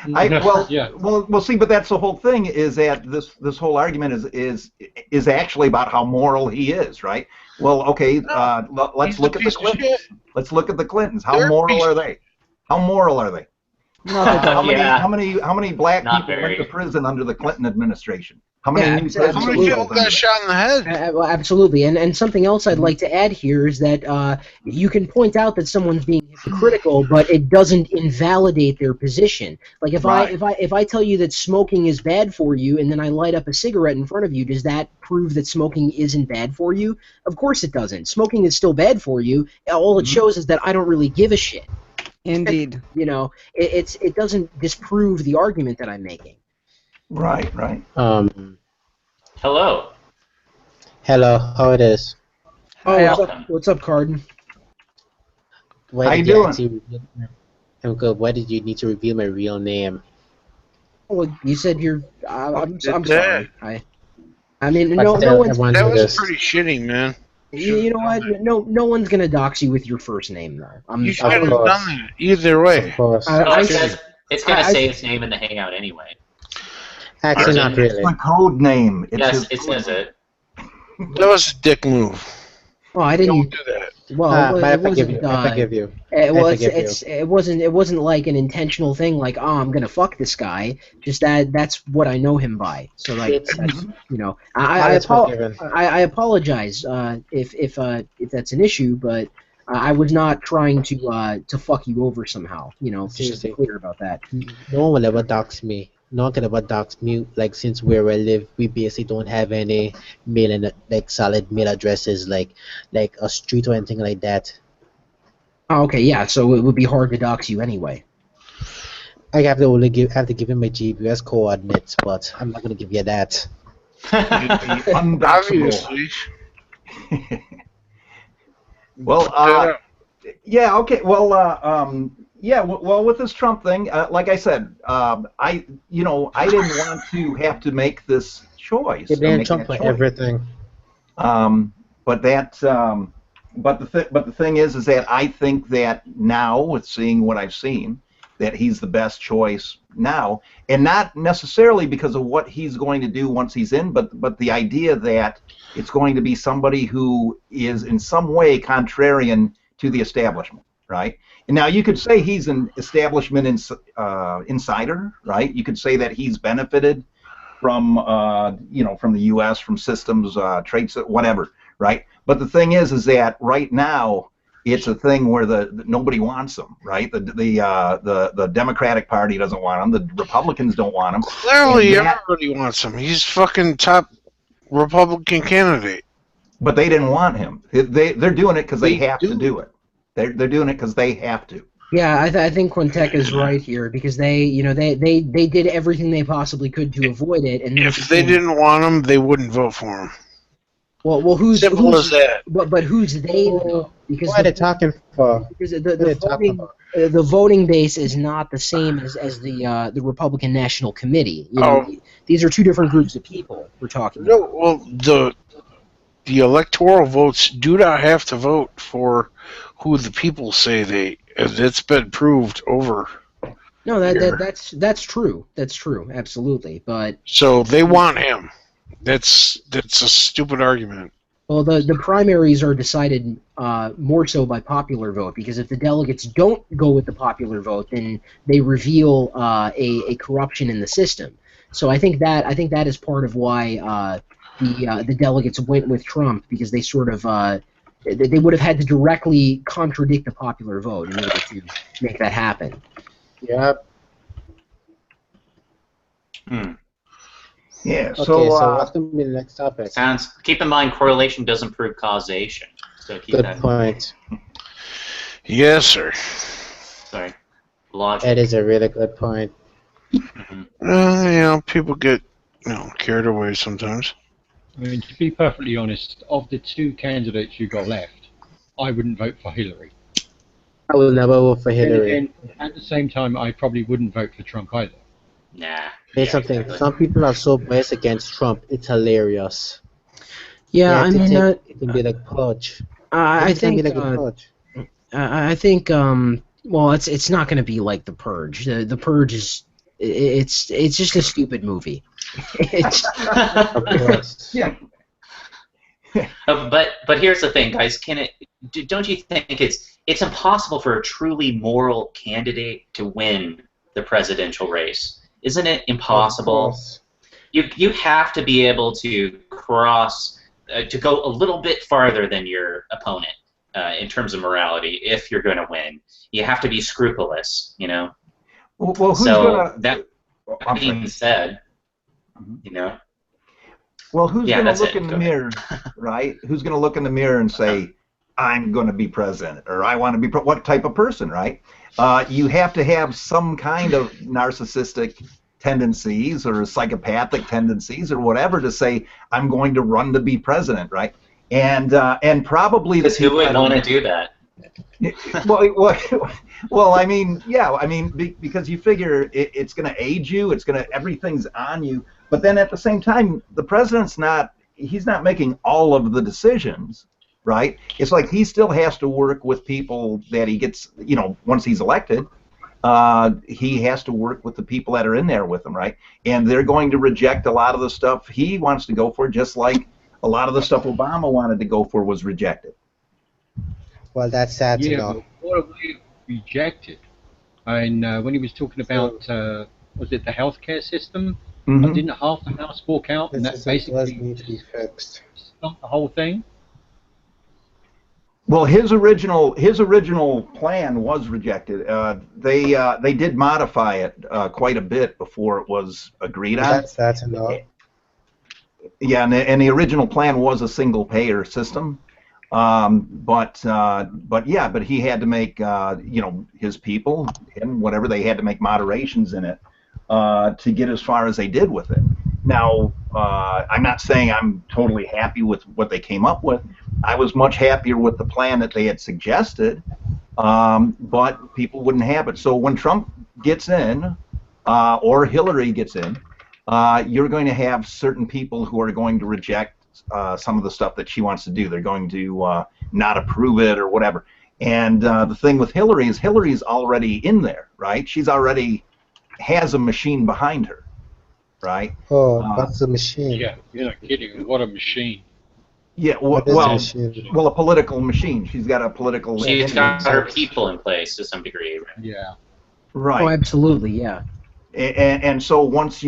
Yeah. Well, see, but that's the whole thing. Is that this whole argument is actually about how moral he is, right? Well, okay, let's He's look a at the piece of Clintons. shit. Let's look at the Clintons. How They're a moral piece are of they? How moral are they? Not at all. Yeah. How many black Not people very. went to prison under the Clinton administration? How many Yeah, new absolutely. How presidents many went people under got shot in the head? Well, absolutely, and something else I'd like to add here is that you can point out that someone's being hypocritical, but it doesn't invalidate their position. Like if I tell you that smoking is bad for you, and then I light up a cigarette in front of you, does that prove that smoking isn't bad for you? Of course it doesn't. Smoking is still bad for you. All it shows is that I don't really give a shit. Indeed. You know, it doesn't disprove the argument that I'm making. Right. Hello. Hello, how it is? Oh, Welcome. what's up, Carden? Why How did you doing? actually reveal I'm good. Why did you need to reveal my real name? Well, you said you're. I'm did sorry. I mean, But no still, one's. everyone That knew was this. pretty shitty, man. You know what? No one's gonna dox you with your first name, though. You Of shouldn't have course. done that. Either way. Of course. I- Oh, I- it's gonna I- say his name in the hangout anyway. Actually, not It's really. my code name. It's Yes, his it code says name. it. That was a dick move. Well, I Don't didn't. do that. Well, But I it forgive wasn't. you. I forgive you. Well, I forgive it wasn't like an intentional thing. Like, oh, I'm gonna fuck this guy. Just that's what I know him by. So like, that's, you know, I It's forgiven. apologize if that's an issue, but I was not trying to fuck you over somehow. You know, just to be Seriously. clear about that. No one will ever dox me. No one can ever dox me. Like, since where I live, we basically don't have any mail and like solid mail addresses, like a street or anything like that. Oh, okay, yeah. So it would be hard to dox you anyway. I have to give him my GPS coordinates, but I'm not gonna give you that. Undoxable. Obviously. Well, yeah, okay. Well, yeah. Well, with this Trump thing, like I said, I didn't want to have to make this choice. You or didn't make Trump that for choice. everything. But the thing is that I think that now, with seeing what I've seen, that he's the best choice now, and not necessarily because of what he's going to do once he's in, but the idea that it's going to be somebody who is in some way contrarian to the establishment, right? And now you could say he's an establishment insider, right? You could say that he's benefited from from the U.S., from systems, trades, whatever, right? But the thing is that right now it's a thing where nobody wants him, right? The Democratic Party doesn't want him. The Republicans don't want him. Clearly, And that- everybody wants him. He's fucking top Republican candidate. But they didn't want him. They're doing it because they They have to do. do it. They're doing it because they have to. Yeah, I think Quintek is right here because they did everything they possibly could to avoid it, and then If they didn't want him, they wouldn't vote for him. well, Simple as that. But who's they though? Because What are they talking for? because What are they talking about? the voting base is not the same as the Republican National Committee. You know, these are two different groups of people we're talking about. No, well, the electoral votes do not have to vote for who the people say they. It's been proved over. No, Here. that's true. That's true, absolutely. But So they want him. That's a stupid argument. well, the primaries are decided more so by popular vote because if the delegates don't go with the popular vote, then they reveal a corruption in the system. So I think that is part of why the delegates went with Trump because they sort of they would have had to directly contradict the popular vote in order to make that happen. Yep. Yeah. Okay, So, so what's going to be the next topic? Keep in mind, correlation doesn't prove causation. So keep Good that. point. Yes, sir. Sorry. Logic. That is a really good point. Mhm. People get carried away sometimes. I mean, to be perfectly honest, of the two candidates you got left, I wouldn't vote for Hillary. I will never vote for Then Hillary. again, at the same time, I probably wouldn't vote for Trump either. Nah. There's Yeah, something. exactly. Some people are so biased against Trump. It's hilarious. Yeah, I to mean, take, it can be like purge. I It can be think like a purge. I think well, it's not going to be like The Purge. The Purge is it's just a stupid movie. It's, Of course. Yeah. But here's the thing, guys. Don't you think it's impossible for a truly moral candidate to win the presidential race? Isn't it Of impossible? course. You have to be able to cross to go a little bit farther than your opponent in terms of morality if you're going to win. You have to be scrupulous, you know. Well, who's So gonna? that I'm sorry. being said, Mhm. you know. Well, who's Yeah, going to that's look it. in the Go ahead. mirror, right? Who's going to look in the mirror and say, "I'm going to be president," or "I want to be what type of person?" Right? You have to have some kind of narcissistic tendencies or psychopathic tendencies or whatever to say, "I'm going to run to be president," right? And probably the Because who people would that want to own- do that? well, I mean, yeah, I mean, because you figure it's going to age you, everything's on you, but then at the same time, the president's he's not making all of the decisions, right? It's like he still has to work with people that he gets, once he's elected, he has to work with the people that are in there with him, right? And they're going to reject a lot of the stuff he wants to go for, just like a lot of the stuff Obama wanted to go for was rejected. Well, that's sad to Yeah, know. but what have we rejected? And when he was talking about, was it the healthcare system? Mhm. Didn't half the House walk out, and that This does basically need to be fixed. stopped the whole thing? Well, his original plan was rejected. They did modify it quite a bit before it was agreed on. That's sad to know. Yeah, and the original plan was a single payer system, but he had to make his people, him, whatever, they had to make moderations in it to get as far as they did with it. Now, I'm not saying I'm totally happy with what they came up with. I was much happier with the plan that they had suggested, but people wouldn't have it. So when Trump gets in, or Hillary gets in, you're going to have certain people who are going to reject some of the stuff that she wants to do. They're going to not approve it or whatever. And the thing with Hillary is Hillary's already in there, right? She's already has a machine behind her, right? Oh, what's the machine? Yeah, you're not kidding. What a machine. Yeah, What is the machine? a political machine. She's got a political. She's got engine. her people in place to some degree. Right? Yeah. Right. oh, absolutely, yeah. And so once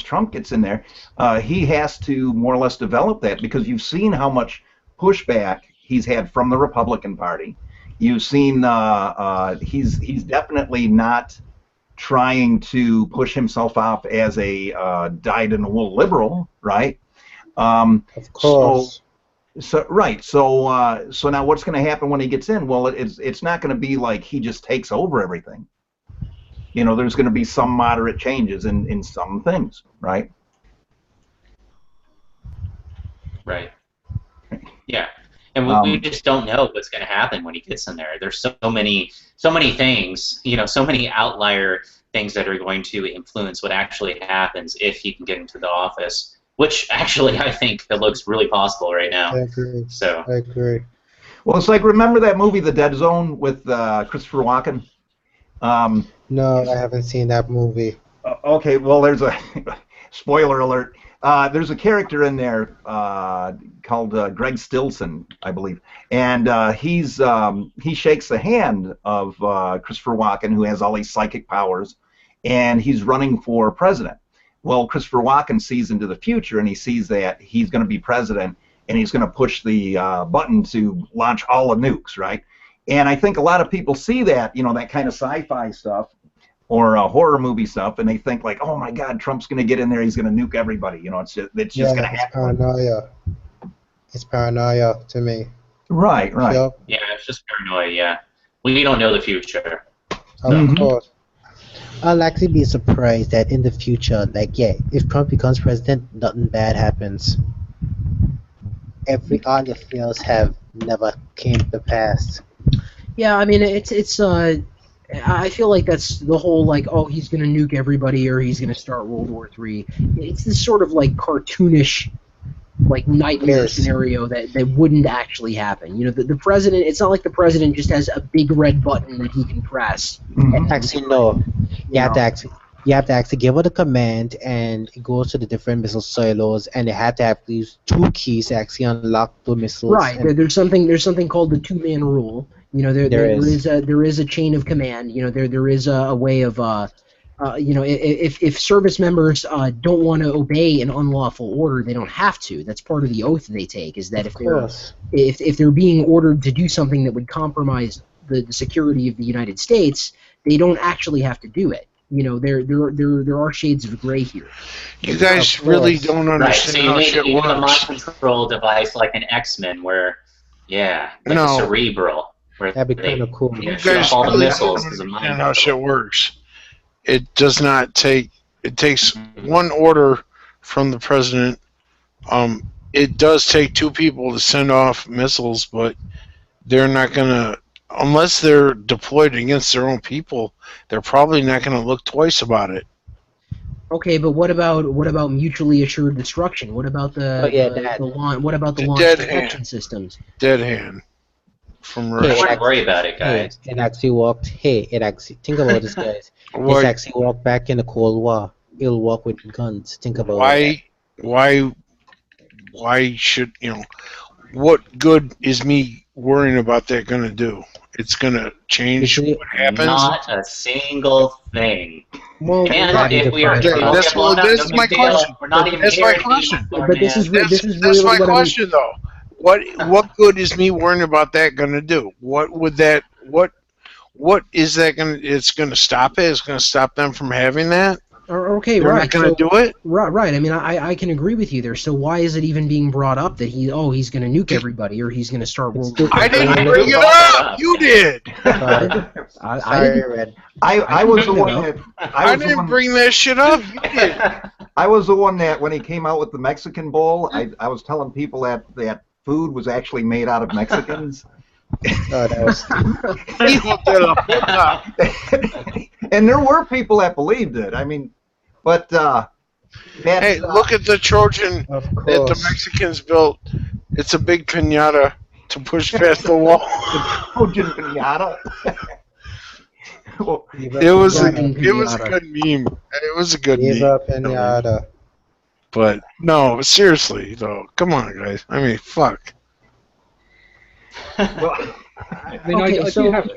Trump gets in there, he has to more or less develop that, because you've seen how much pushback he's had from the Republican Party. You've seen he's definitely not trying to push himself off as a dyed-in-the-wool liberal, right? Of course. So now what's going to happen when he gets in? Well, it's not going to be like he just takes over everything. There's going to be some moderate changes in some things, right? Right. Yeah. And we just don't know what's going to happen when he gets in there. There's so many things, so many outlier things that are going to influence what actually happens if he can get into the office, which actually I think it looks really possible right now. I agree. So. I agree. Well, it's like, remember that movie, The Dead Zone, with Christopher Walken? No, I haven't seen that movie. Okay, well, there's a spoiler alert. There's a character in there called Greg Stilson, I believe, and he shakes the hand of Christopher Walken, who has all these psychic powers, and he's running for president. Well, Christopher Walken sees into the future, and he sees that he's going to be president, and he's going to push the button to launch all the nukes, right? And I think a lot of people see that, that kind of sci-fi stuff, or horror movie stuff, and they think like, oh my God, Trump's going to get in there, he's going to nuke everybody. It's just going to happen. Paranoia. It's paranoia to me. Right. Yep. Yeah, it's just paranoia, yeah. We don't know the future. Of course. I'll actually be surprised that in the future, like, yeah, if Trump becomes president, nothing bad happens. All the fears have never came to pass. Yeah, I mean I feel like that's the whole like, oh, he's gonna nuke everybody or he's gonna start World War III. It's this sort of like cartoonish like nightmare Yes. scenario that wouldn't actually happen. You know, the president. It's not like the president just has a big red button that he can press. Mhm. Actually, no. You know. You have to actually give it a command, and it goes to the different missile silos, and they have to have these two keys to actually unlock the missiles. Right. And There's something called the two-man rule. You know, there is a chain of command. You know, there is a way of you know, if service members don't want to obey an unlawful order, they don't have to. That's part of the oath they take. Is that of course, if they're being ordered to do something that would compromise the security of the United States, they don't actually have to do it. You know, there are shades of gray here. You guys Of really course. don't Right. So understand you how need, shit you need a mind works. control device like an X-Men, where, yeah, like No. a cerebral, where that'd be they kind of cool. you know, You shoot guys off all the really missiles don't because of mind understand how control. shit works. It does not take. It takes one order from the president. It does take two people to send off missiles, but they're not gonna, unless they're deployed against their own people. They're probably not gonna look twice about it. Okay, but what about mutually assured destruction? What about Oh, yeah, that. the launch? What about the The launch dead detection hand. systems? Dead hand from Hey, Don't Russia. worry- worry about it, Hey, guys. it actually walked. Hey, it actually. Think about this, guys. It's Why? actually walked back in the Cold War. It'll walk with guns. Think about Why? Why should you know? What good is me worrying about that gonna do? It's gonna change Usually- what happens. Not a single thing. Well, And Not if even we are, five. we don't That's get blown what- up, that's no my big deal. question. We're not even That's my here question. anymore, But this man. is That's really my what question, though. What good is me worrying about that gonna do? What would that what is that gonna? It's gonna stop it. It's gonna stop them from having that. Okay, They're right. not gonna So, do it. right. I mean, I can agree with you there. So why is it even being brought up that he's going to nuke everybody or he's going to start World War? I didn't I bring it brought that up. up. You did. I Sorry, didn't. Red. I was the bring one it that I was the didn't one- bring that shit up. You did. I was the one that when he came out with the Mexican Bowl, I was telling people that food was actually made out of Mexicans. Oh, that was. He looked it up. And there were people that believed it. I mean, but Hey, look at the Trojan Of that the course. Mexicans built. It's a big pinata to push past the wall. Trojan pinata. Well, It was a Trojan pinata. good meme. It was a good meme. Viva Pinata. But no, seriously though, come on, guys. I mean, fuck. I mean, Okay, I do so- have.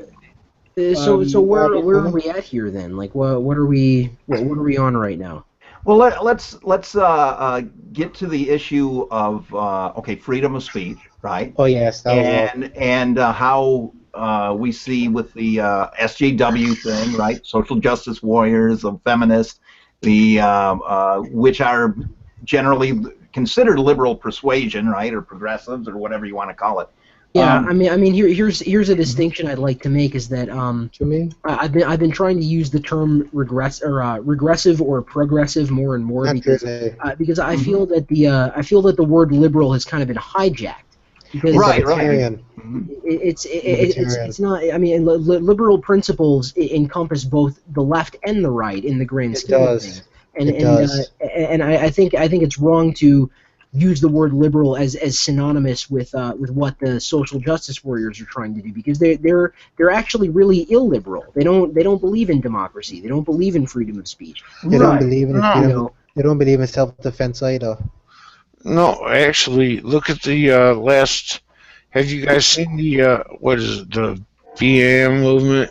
So where Robbie, are comment? we at here then? Like what are we on right now? well, let's get to the issue of okay, freedom of speech, right? Oh yes, that was. And how we see with the SJW thing, right? Social justice warriors, of feminists, the which are generally considered liberal persuasion, right, or progressives, or whatever you want to call it. Yeah, I mean here's a distinction I'd like to make is that What you mean? I've been trying to use the term regressive or progressive more and more Not because really. I feel that the word liberal has kind of been hijacked because Right. Libertarian. it's not. I mean, liberal principles encompass both the left and the right in the grand It scheme of does. things. It does. And I think it's wrong to use the word liberal as synonymous with what the social justice warriors are trying to do because they're actually really illiberal. They don't believe in democracy. They don't believe in freedom of speech. They don't believe in No. You freedom. know, They don't believe in self-defense either. No, actually, look at the last. Have you guys seen the what is it, the BAM movement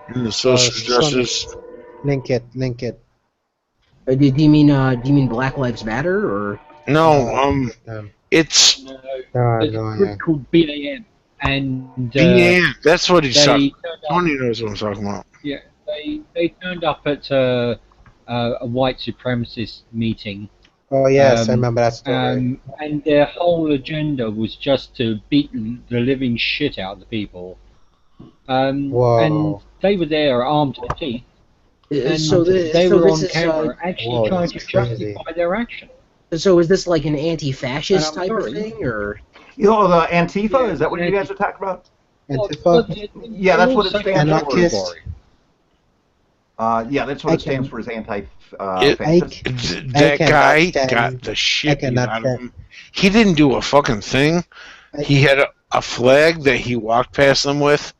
and the social justice? Link it. do you mean Black Lives Matter or? No, it's No, No, there's a no, group yeah. called BAM, and BAM. That's what he's they talking. turned up, Tony knows what I'm talking about. they turned up at a white supremacist meeting, Oh yes, I Um, remember that story. and their whole agenda was just to beat the living shit out of the people. And Whoa. they were there armed to the teeth, So, they so were this on is camera actually Whoa, trying that's to crazy. justify their action. so is this like an anti-fascist And I'm type of sorry. thing, or? You know, the Antifa, Yeah, is that what you guys are talking about? Antifa, Yeah, that's what it stands for. Anarchist. Yeah, that's what I it stands can- for, is It- anti-fascist. That cannot guy stand- got the shit beat cannot out of stand- him. He didn't do a fucking thing. I- He had a flag that he walked past them with.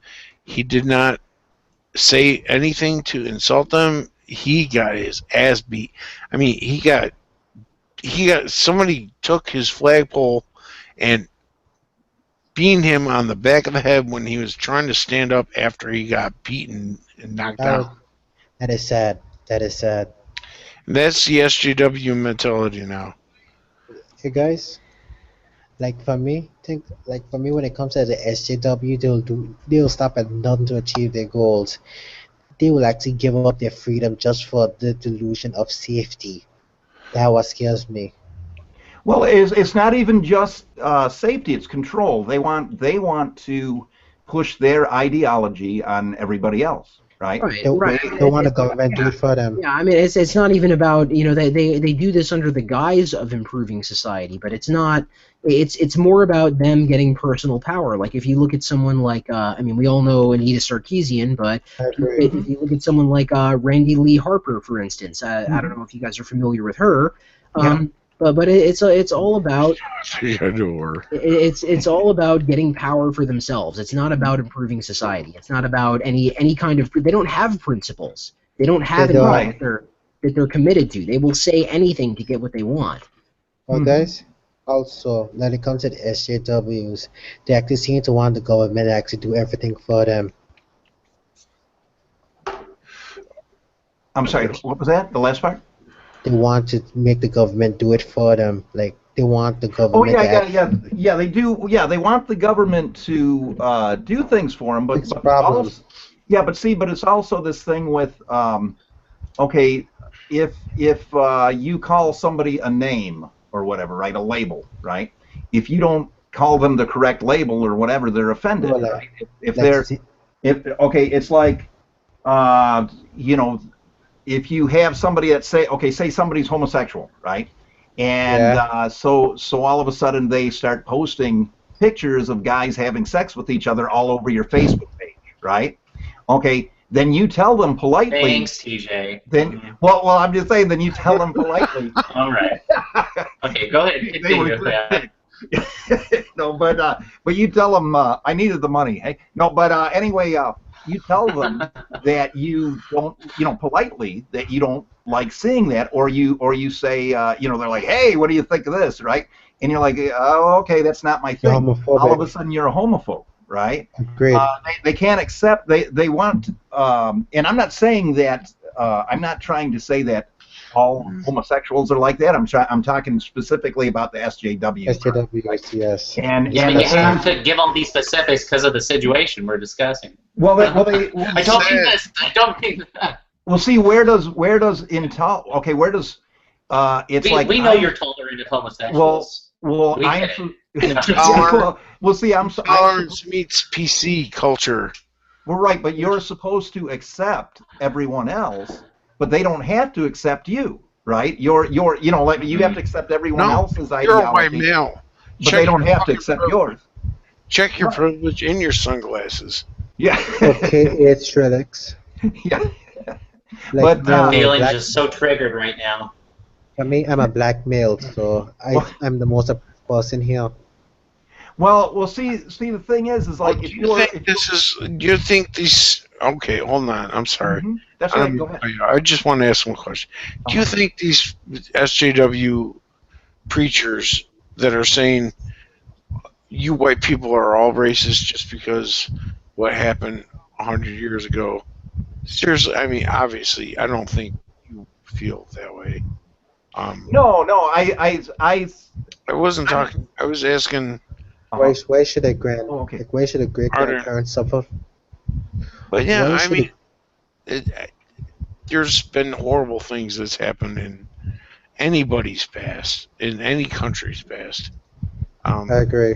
He did not say anything to insult them. He got his ass beat. I mean, he got somebody took his flagpole and beamed him on the back of the head when he was trying to stand up after he got beaten and knocked down. That is sad. That is sad. That's the SJW mentality now. Hey guys, for me, when it comes to the SJW, they'll stop at nothing to achieve their goals. They will actually give up their freedom just for the delusion of safety. That what scares me. Well, it's not even just safety; it's control. They want to push their ideology on everybody else, right? Right, They, right. they want the government to do it for them. Yeah, I mean, it's not even about, they do this under the guise of improving society, but it's not. It's more about them getting personal power. Like if you look at someone like, I mean, we all know Anita Sarkeesian, but I agree. if you look at someone like Randy Lee Harper, for instance, I don't know if you guys are familiar with her. But it's all about it's all about getting power for themselves. It's not about improving society. It's not about any kind of. They don't have principles. They don't have They don't. anything that they're committed to. They will say anything to get what they want. Well, guys, also, when it comes to the SJWs, they actually seem to want the government to actually do everything for them. I'm sorry, what was that? The last part? They want to make the government do it for them. Like, they want the government Oh to yeah. They do. Yeah, they want the government to do things for them, Fix problems. But it's also this thing with okay, if you call somebody a name or whatever, right, a label, right? If you don't call them the correct label or whatever, they're offended. Well, right? It's like if you have somebody that say somebody's homosexual, right? And so all of a sudden they start posting pictures of guys having sex with each other all over your Facebook page, right? Okay, then you tell them politely. Thanks, TJ. Then, well, I'm just saying. Then you tell them politely. All right. Okay, go ahead. Continue. No, but you tell them I needed the money. Hey, no, but anyway, you tell them that you don't, politely that you don't like seeing that, or you say, they're like, hey, what do you think of this, right? And you're like, oh, okay, that's not my thing. All of a sudden, you're a homophobe, right? Great. They can't accept. They want, and I'm not saying that. I'm not trying to say that all homosexuals are like that. I'm talking specifically about the SJW. SJWs, yes. And Yeah, you have to give all these specifics because of the situation we're discussing. I don't mean this. I don't mean that. Well, see, where does intolerance? Okay, where does it's we know you're tolerant of homosexuals. Well, We I get am. Tolerance. Well, see, Tolerance meets PC culture. Well, right, but you're supposed to accept everyone else, but they don't have to accept you, right? You're like you have to accept everyone else's ideology. You're a white male. But they don't have to accept yours. Check your privilege in your sunglasses. Yeah. Okay, it's Shrillex. Yeah. Like, My feelings just so triggered right now. For me, I'm a black male, so I'm the most person here. Well, see, the thing is like do you think these? Okay, hold on. I'm sorry. Mm-hmm. That's right. Go ahead. I just want to ask one question. Do you think these SJW preachers that are saying you white people are all racist just because what happened 100 years ago? Seriously, I mean, obviously, I don't think you feel that way. No, I wasn't talking. I was asking. Why should a why should a great Are there- grandparents suffer? But yeah, Why I should mean, there's been horrible things that's happened in anybody's past, in any country's past. I agree.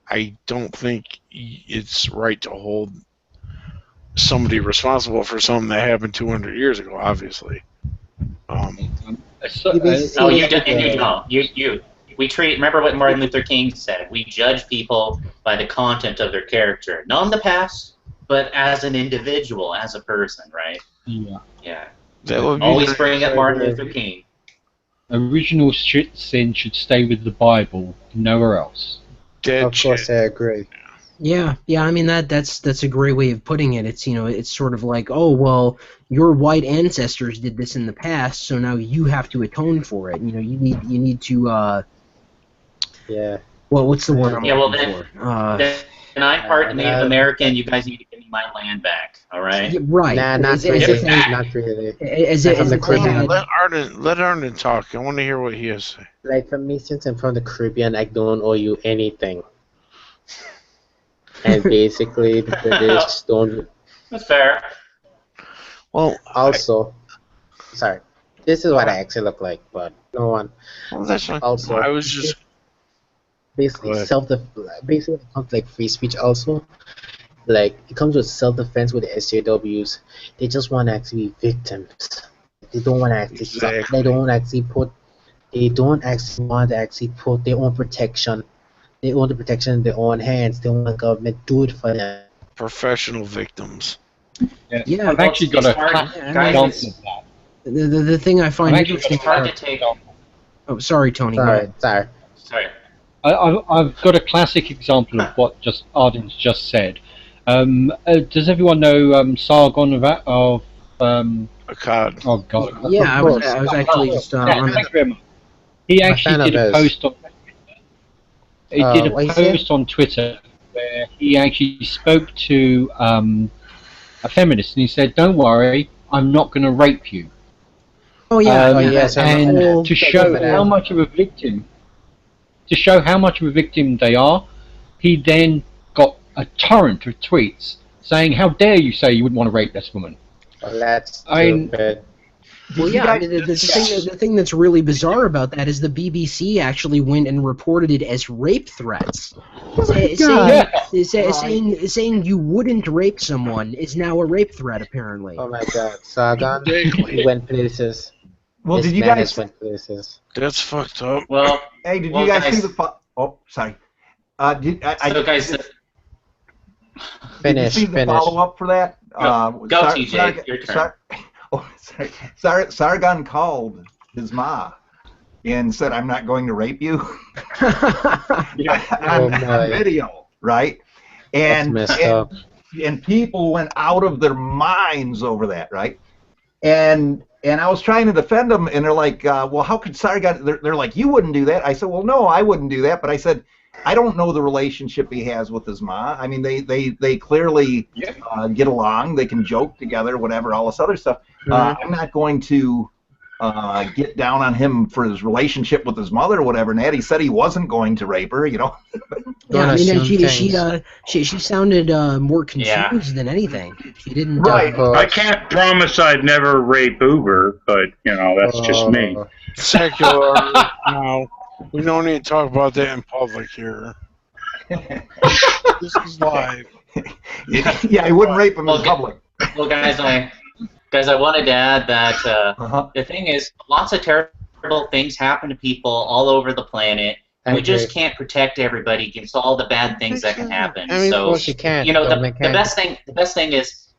I don't think it's right to hold somebody responsible for something that happened 200 years ago, obviously. So- No, you don't. And you don't. We treat. Remember what Martin Luther King said. We judge people by the content of their character, not in the past, but as an individual, as a person, right? yeah. Yeah. That would be Always bring up Martin Luther King. Original sin should stay with the Bible, nowhere else. dead Of course, shit. I agree. Yeah, I mean that's a great way of putting it. It's it's sort of like, oh well, your white ancestors did this in the past, so now you have to atone for it. You need to Yeah. well, what's the word I'm Yeah, well, looking then- for? And I'm part Native American. You guys need to give me my land back. All right. Yeah, right. Nah, not As if really. they- Not really. as I'm if from the they Caribbean. had- Let Arden talk. I want to hear what he has to say. Like for me, since I'm from the Caribbean, I don't owe you anything. And basically, the British don't. That's fair. Well, Also, sorry, this is what I actually look like, but no one. well, that's fine. Also, I was just basically Go ahead. basically when it comes to like free speech also, like it comes with self-defense with the SJWs. They just want to actually be victims. They don't want to actually Exactly. they don't actually want to actually put their own protection, their own protection in their own hands. They want the government to do it for them. professional victims. Yeah, I've actually got a hard, classic guys, example it's- of that. the thing I find I've actually interesting. It's hard to about- take. Oh, sorry, Tony. go ahead. Sorry. Sorry. I've got a classic example of what Arden's just said. Does everyone know Sargon of A cod. oh god. Yeah, I Of was course. actually just Yeah, on thank you very much. He I'm a actually fan did of a his. post on he Oh, did what a he said? post on Twitter where he actually spoke to a feminist and he said, "Don't worry, I'm not going to rape you." Oh yeah, Um, yes, I and remember that. to show remember that. how much of a victim, they are, he then got a torrent of tweets saying, "How dare you say you wouldn't want to rape this woman?" Well, that's I mean- stupid. Well, you yeah. I guys- mean, the thing that's really bizarre about that is the BBC actually went and reported it as rape threats. Saying you wouldn't rape someone is now a rape threat, apparently. Oh my God, Sargon, Exactly. he went places. Well, This did you man guys? has went places. That's fucked up. Well, Hey, did well, you guys guys- see the? Oh, sorry. so guys, did you Finish. see the follow-up for that? Go, TJ, your turn. Sargon called his ma and said, "I'm not going to rape you." Oh on my. video, right? That's And messed and, up. and people went out of their minds over that, right? And I was trying to defend them, and they're like, "Well, how could Sargon?" They're like, "You wouldn't do that." I said, "Well, no, I wouldn't do that." But I said, I don't know the relationship he has with his ma. I mean, they clearly get along. They can joke together, whatever, all this other stuff. I'm not going to get down on him for his relationship with his mother or whatever. And that he said he wasn't going to rape her, you know. Yeah, I Don't mean, assume she sounded more confused than anything. She didn't. Right. I can't promise I'd never rape Uber, but that's just me. Secular. No, we don't need to talk about that in public here. This is live. Yeah, he wouldn't rape him in Okay. public. well, guys, I wanted to add that the thing is, lots of terrible things happen to people all over the planet. I We just agree. can't protect everybody against all the bad things that can happen. I mean, Of So, course you can. you know, the Government can. best thing is,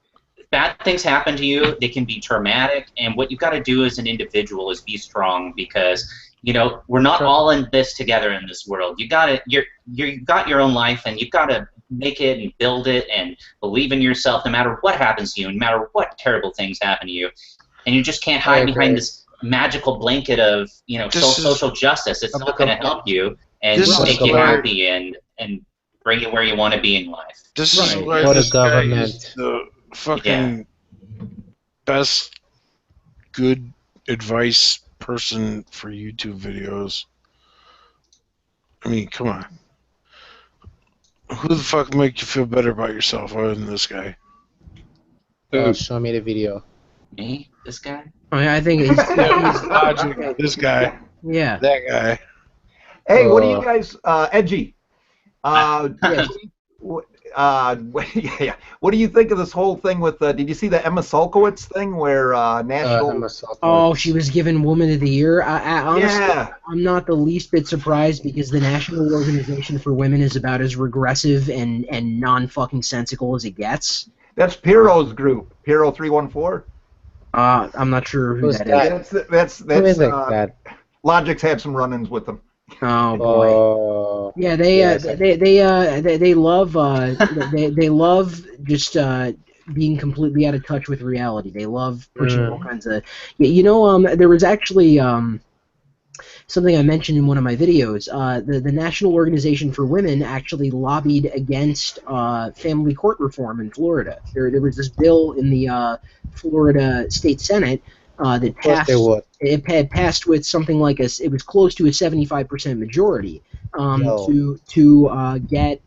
bad things happen to you. They can be traumatic, and what you've got to do as an individual is be strong, because we're not Sure. all in this together in this world. You got your own life, and you've got to make it and build it and believe in yourself, no matter what happens to you, no matter what terrible things happen to you, and you just can't I hide behind agree. this magical blanket of This is- social justice. It's Of not the going to government. help you and This make is you why- happy and bring you where you want to be in life. This is Right. why For the this guy government. is the fucking best good advice person for YouTube videos. I mean, come on. Who the fuck make you feel better about yourself other than this guy? Show me the video. Me, this guy. I think he's Logic, this guy, yeah. that guy. Hey, what do you guys, Edgy? Yes. yeah. What do you think of this whole thing with? Did you see the Emma Sulkowicz thing where national? Oh, she was given Woman of the Year. I honestly, Yeah. I'm not the least bit surprised because the National Organization for Women is about as regressive and non-fucking sensical as it gets. That's Piro's group, Piro 314. I'm not sure who Who's that is. that? That's Who is that? Logic's had some run-ins with them. Oh boy. Oh, Yeah, they yes. they love they love just being completely out of touch with reality. They love pushing all kinds of there was actually something I mentioned in one of my videos. The National Organization for Women actually lobbied against family court reform in Florida. There was this bill in the Florida State Senate that Of course passed. they would. It had passed with something like it was close to a 75% majority to get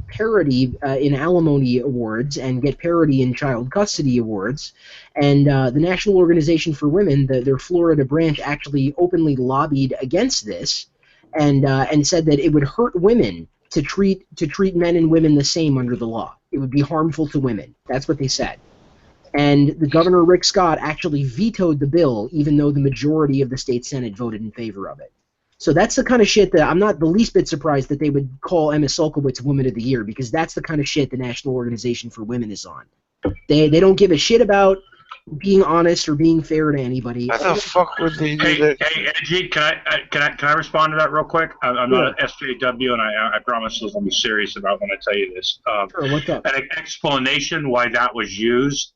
parity in alimony awards and get parity in child custody awards. And the National Organization for Women, their Florida branch, actually openly lobbied against this and said that it would hurt women to treat men and women the same under the law. It would be harmful to women. That's what they said. And the Governor Rick Scott actually vetoed the bill, even though the majority of the state Senate voted in favor of it. So that's the kind of shit that I'm not the least bit surprised that they would call Emma Sulkowicz Woman of the Year, because that's the kind of shit the National Organization for Women is on. They don't give a shit about being honest or being fair to anybody. How the fuck would they do that? Hey, G, can I respond to that real quick? I'm not an SJW, and I promise I'll be serious about when I tell you this. Sure, what's up? An explanation why that was used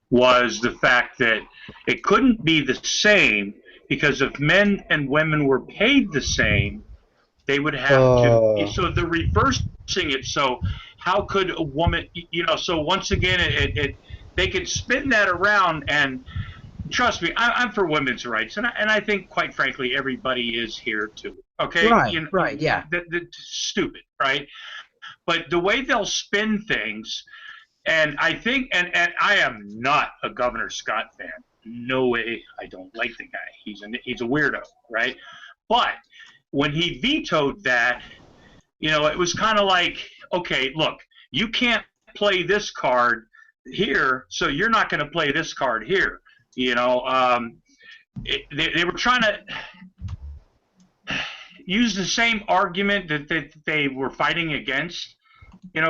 was the fact that it couldn't be the same, because if men and women were paid the same, they would have to. So they're reversing it. So how could a woman, so once again, they could spin that around, and trust me, I'm for women's rights, and I think, quite frankly, everybody is here too. Okay? Right, yeah. That's stupid, right? But the way they'll spin things, and I think, and I am not a Governor Scott fan. No way. I don't like the guy. He's a weirdo, right? But when he vetoed that, it was kind of like, okay, look, you can't play this card here, so you're not going to play this card here. They were trying to use the same argument that they were fighting against,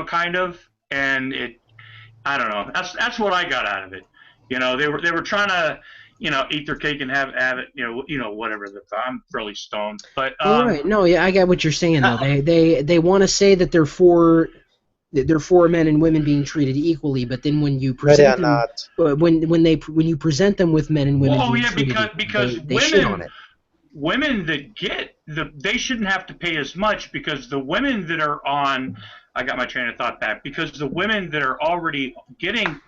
kind of, and I don't know. That's what I got out of it. They were trying to, eat their cake and have it, whatever. I'm fairly stoned, but right. No, yeah, I get what you're saying though. They want to say that they're for men and women being treated equally, but then when you present them, when you present them with men and women, because they shit on it. Women that get they shouldn't have to pay as much, because the women that are on, I got my train of thought back, because the women that are already getting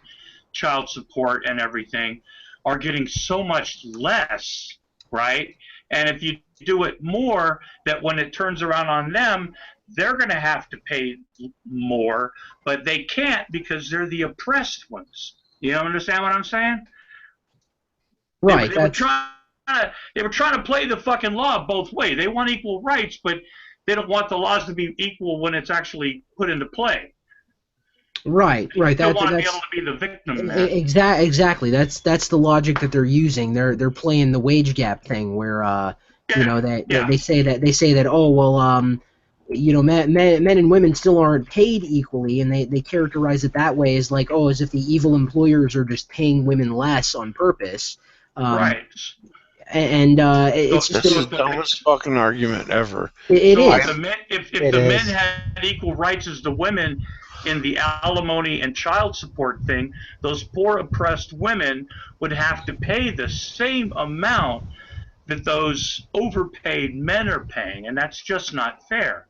child support and everything are getting so much less, right? And if you do it more, that when it turns around on them, they're going to have to pay more, but they can't because they're the oppressed ones. You understand what I'm saying? Right. They were trying to play the fucking law both ways. They want equal rights, but they don't want the laws to be equal when it's actually put into play. Right. They want to be able to be the victim. Exactly. That's the logic that they're using. They're playing the wage gap thing, where they say that oh well men and women still aren't paid equally, and they characterize it that way as like, oh, as if the evil employers are just paying women less on purpose. Right. And it's just the dumbest fucking argument ever. It is. If the men had equal rights as the women in the alimony and child support thing, those poor oppressed women would have to pay the same amount that those overpaid men are paying, and that's just not fair.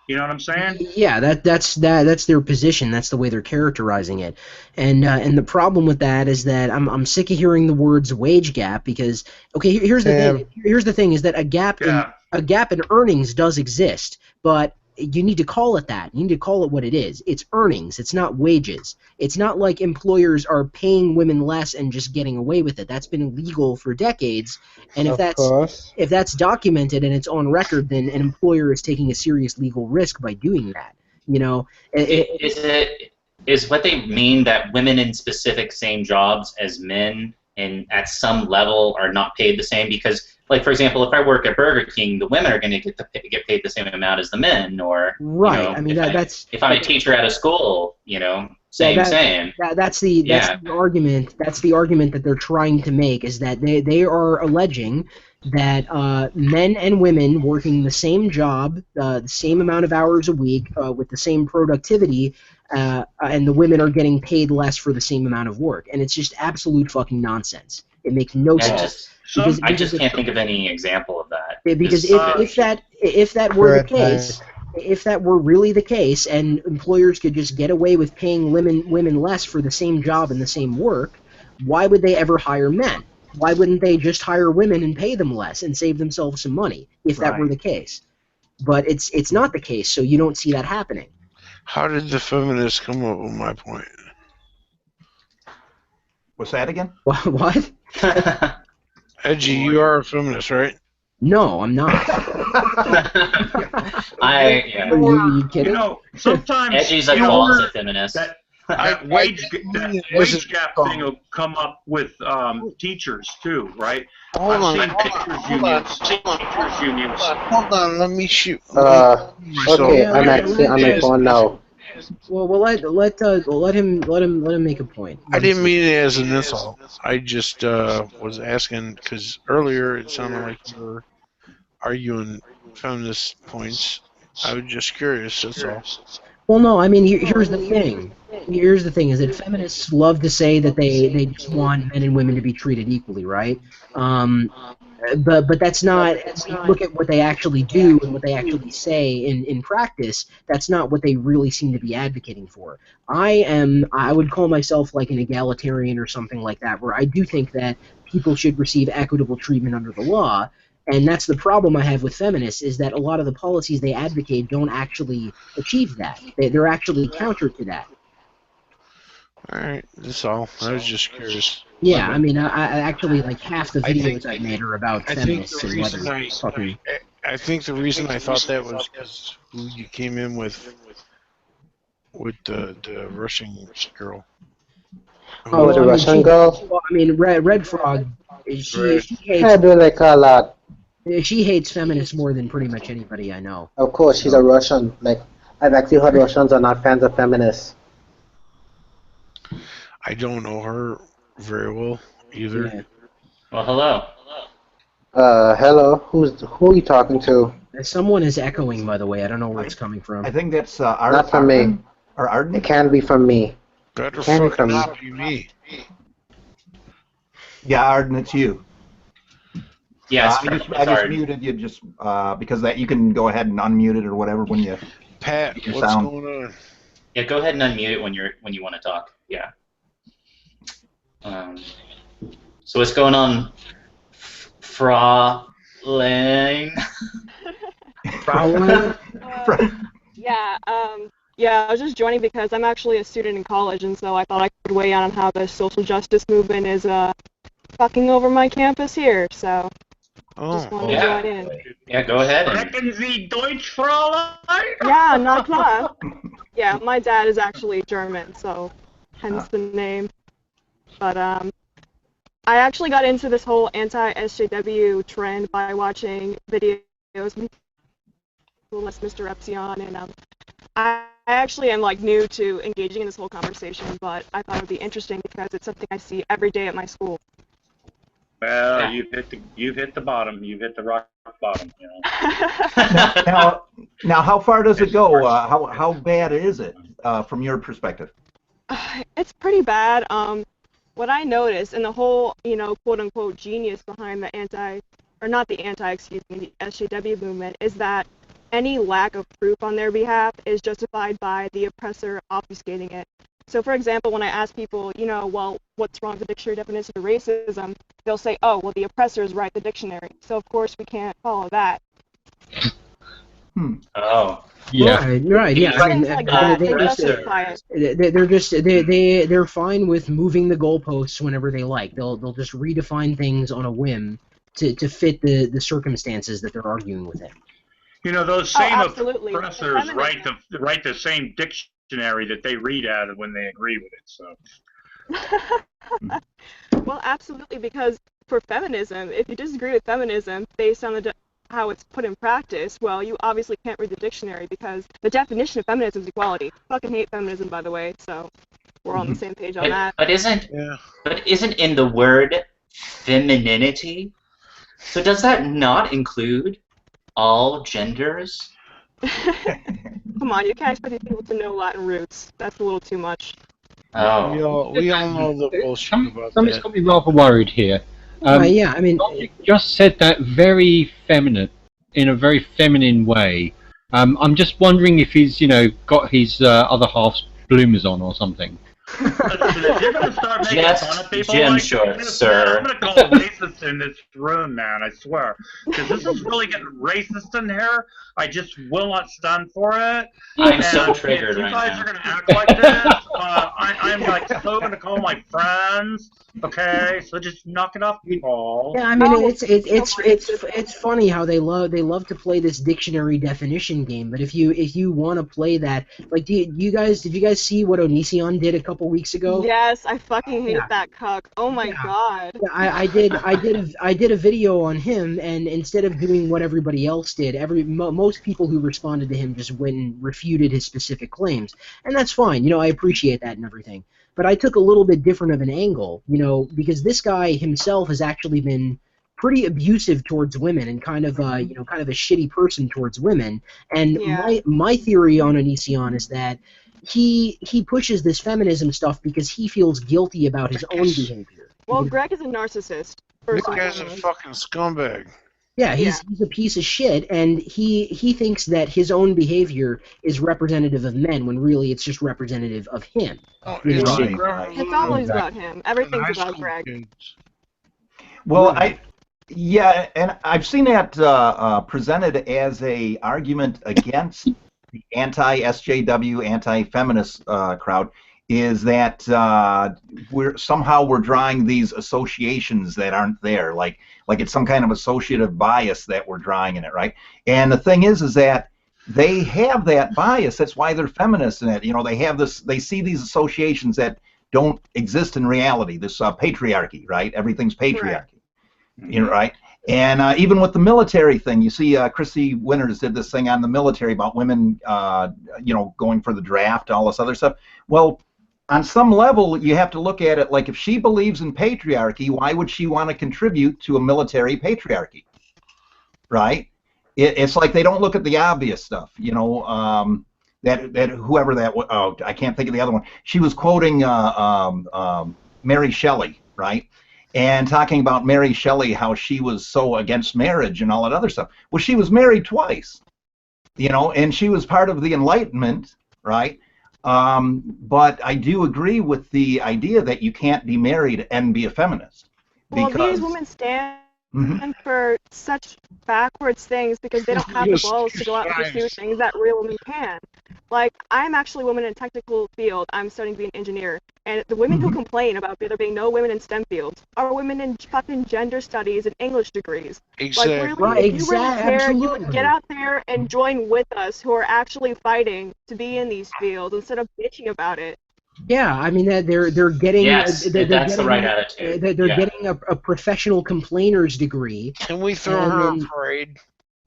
You know what I'm saying? Yeah, that's their position. That's the way they're characterizing it, and the problem with that is that I'm sick of hearing the words wage gap, because okay, here's the thing. Here's the thing is that a gap in earnings does exist, but you need to call it that. You need to call it what it is. It's earnings. It's not wages. It's not like employers are paying women less and just getting away with it. That's been illegal for decades. And if that's documented and it's on record, then an employer is taking a serious legal risk by doing that. You know, is what they mean that women in specific same jobs as men and at some level are not paid the same? Because, like, for example, if I work at Burger King, the women are going to get paid the same amount as the men, or right. You know, I mean, if I'm a teacher at a school, you know, same. That's the argument. That's the argument that they're trying to make, is that they are alleging that men and women working the same job, the same amount of hours a week, with the same productivity, and the women are getting paid less for the same amount of work, and it's just absolute fucking nonsense. It makes no sense. I just can't think of any example of that. Because if that were the case, if that were really the case, and employers could just get away with paying women less for the same job and the same work, why would they ever hire men? Why wouldn't they just hire women and pay them less and save themselves some money if that were the case? But it's not the case, so you don't see that happening. How did the feminists come up with my point? What's that again? What? Edgy, you are a feminist, right? No, I'm not. Are you kidding? You know, sometimes Edgy's a closet feminist. That wage gap thing will come up with teachers too, right? I've seen teachers unions. Hold on, let me shoot. Okay, I'm actually on my phone now. Well, let him make a point. I didn't mean it as an insult. I just was asking because earlier it sounded like you were arguing feminist points. I was just curious. That's all. Well, no, I mean, here's the thing. Here's the thing: is that feminists love to say that they just want men and women to be treated equally, right? But that's not. When you look at what they actually do and what they actually say in practice, that's not what they really seem to be advocating for. I would call myself like an egalitarian or something like that, where I do think that people should receive equitable treatment under the law. And that's the problem I have with feminists, is that a lot of the policies they advocate don't actually achieve that. They're actually counter to that. All right, that's all. I was just curious. Yeah, I mean, I actually, like, half the videos I've made are about feminists and whether fucking... I think the reason I thought that was because you came in with the Russian girl. Oh, the Russian girl? Well, I mean, Red Frog, she hates... I do like her a lot. She hates feminists more than pretty much anybody I know. Of course, she's a Russian. Like, I've actually heard Russians are not fans of feminists. I don't know her very well either. Yeah. Well, hello. Hello. Who are you talking to? Someone is echoing, by the way. I don't know where it's coming from. I think that's not from me. Or Arden? It can be from me. Better fucking not be me. Yeah, Arden, it's you. Yeah, I just muted you just because that you can go ahead and unmute it or whatever when you. Pat, what's sound. going on? Yeah, go ahead and unmute it when you want to talk. Yeah. So what's going on, Fraulein? Yeah, I was just joining because I'm actually a student in college, and so I thought I could weigh in on how the social justice movement is fucking over my campus here, so just wanted to join in. Yeah, go ahead. Sprechen Sie Deutsch, Fräulein? Yeah, na klar. Yeah, my dad is actually German, so hence the name. But I actually got into this whole anti-SJW trend by watching videos with Mr. Epsilon, and I actually am like new to engaging in this whole conversation, but I thought it would be interesting because it's something I see every day at my school. Well, you've hit the bottom. You've hit the rock bottom. You know. now, how far does it go? How bad is it from your perspective? It's pretty bad. What I noticed, and the whole, quote unquote genius behind the the SJW movement is that any lack of proof on their behalf is justified by the oppressor obfuscating it. So, for example, when I ask people, well, what's wrong with the dictionary definition of racism, they'll say, oh, well, the oppressors write the dictionary. So, of course, we can't follow that. Oh. Yeah. Right. Yeah. I mean, they're fine with moving the goalposts whenever they like. They'll just redefine things on a whim to fit the circumstances that they're arguing with it. You know, those same absolutely. oppressors Feminism. write the same dictionary that they read out of when they agree with it. So. Well, absolutely, because for feminism, if you disagree with feminism based on how it's put in practice, well, you obviously can't read the dictionary because the definition of feminism is equality. Fucking hate feminism, by the way, so we're on the same page on that. But isn't in the word femininity? So does that not include all genders? Come on, you can't expect these people to know Latin roots. That's a little too much. Oh. We all know the bullshit about Something's that. got me rather worried here. Yeah, I mean, Logic just said that very feminine, in a very feminine way. I'm just wondering if he's, got his other half's bloomers on or something. Listen, if you're going to start making fun of people Gym like shorts, this, sir. I'm going to call racist in this room, man, I swear. Because this is really getting racist in here. I just will not stand for it. I'm so triggered right now. If you guys are going to act like this, I'm like so going to call my friends. Okay, so just knock it off, people. yeah, I mean, it's funny how they love to play this dictionary definition game. But if you want to play that, like, did you guys see what Onision did a couple weeks ago? Yes, I fucking hate that cuck. Oh my god. Yeah, I did a video on him, and instead of doing what everybody else did, most people who responded to him just went and refuted his specific claims, and that's fine. I appreciate that and everything. But I took a little bit different of an angle, because this guy himself has actually been pretty abusive towards women and kind of a shitty person towards women. And my theory on Onision is that he pushes this feminism stuff because he feels guilty about his own behavior. Well, Greg is a narcissist. This guy's a fucking scumbag. Yeah, he's a piece of shit, and he thinks that his own behavior is representative of men, when really it's just representative of him. Oh, it's always about him. Everything's about Greg. Kids. Well, and I've seen that presented as a argument against the anti-SJW, anti-feminist crowd, is that we're drawing these associations that aren't there, like it's some kind of associative bias that we're drawing in it, right? And the thing is that they have that bias. That's why they're feminists in it. They have this. They see these associations that don't exist in reality. This patriarchy, right? Everything's patriarchy, right? And even with the military thing, you see, Chrissy Winters did this thing on the military about women, going for the draft, all this other stuff. Well, on some level, you have to look at it like, if she believes in patriarchy, why would she want to contribute to a military patriarchy, right? It's like they don't look at the obvious stuff, that whoever that was, I can't think of the other one. She was quoting Mary Shelley, right? And talking about Mary Shelley, how she was so against marriage and all that other stuff. Well, she was married twice, and she was part of the Enlightenment, right? But I do agree with the idea that you can't be married and be a feminist. Well, these women stand for such backwards things because they don't have the balls to go out and pursue things that real women can. Like, I'm actually a woman in a technical field. I'm studying to be an engineer. And the women who complain about there being no women in STEM fields are women in fucking gender studies and English degrees. Exactly. Like, really, if you really care, you would get out there and join with us who are actually fighting to be in these fields instead of bitching about it. Yeah, I mean they're getting that's the right attitude. They're getting a professional complainer's degree. Can we throw her a parade?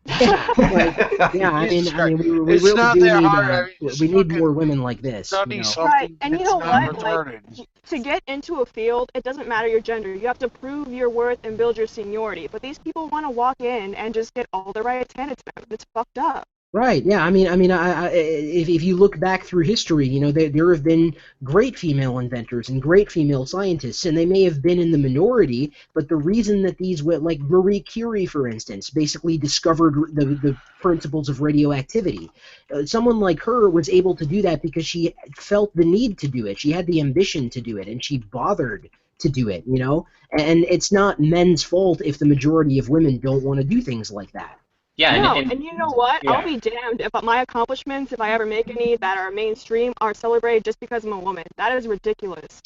Yeah, I mean, we really do need more women like this. Right, and you know what? Like, to get into a field, it doesn't matter your gender. You have to prove your worth and build your seniority. But these people want to walk in and just get all the rights handed to them. It's fucked up. Right. Yeah. I mean, if you look back through history, there have been great female inventors and great female scientists, and they may have been in the minority. But the reason that these, like Marie Curie, for instance, basically discovered the principles of radioactivity. Someone like her was able to do that because she felt the need to do it. She had the ambition to do it, and she bothered to do it. And it's not men's fault if the majority of women don't want to do things like that. Yeah, no, and you know what? Yeah. I'll be damned if my accomplishments, if I ever make any that are mainstream, are celebrated just because I'm a woman. That is ridiculous.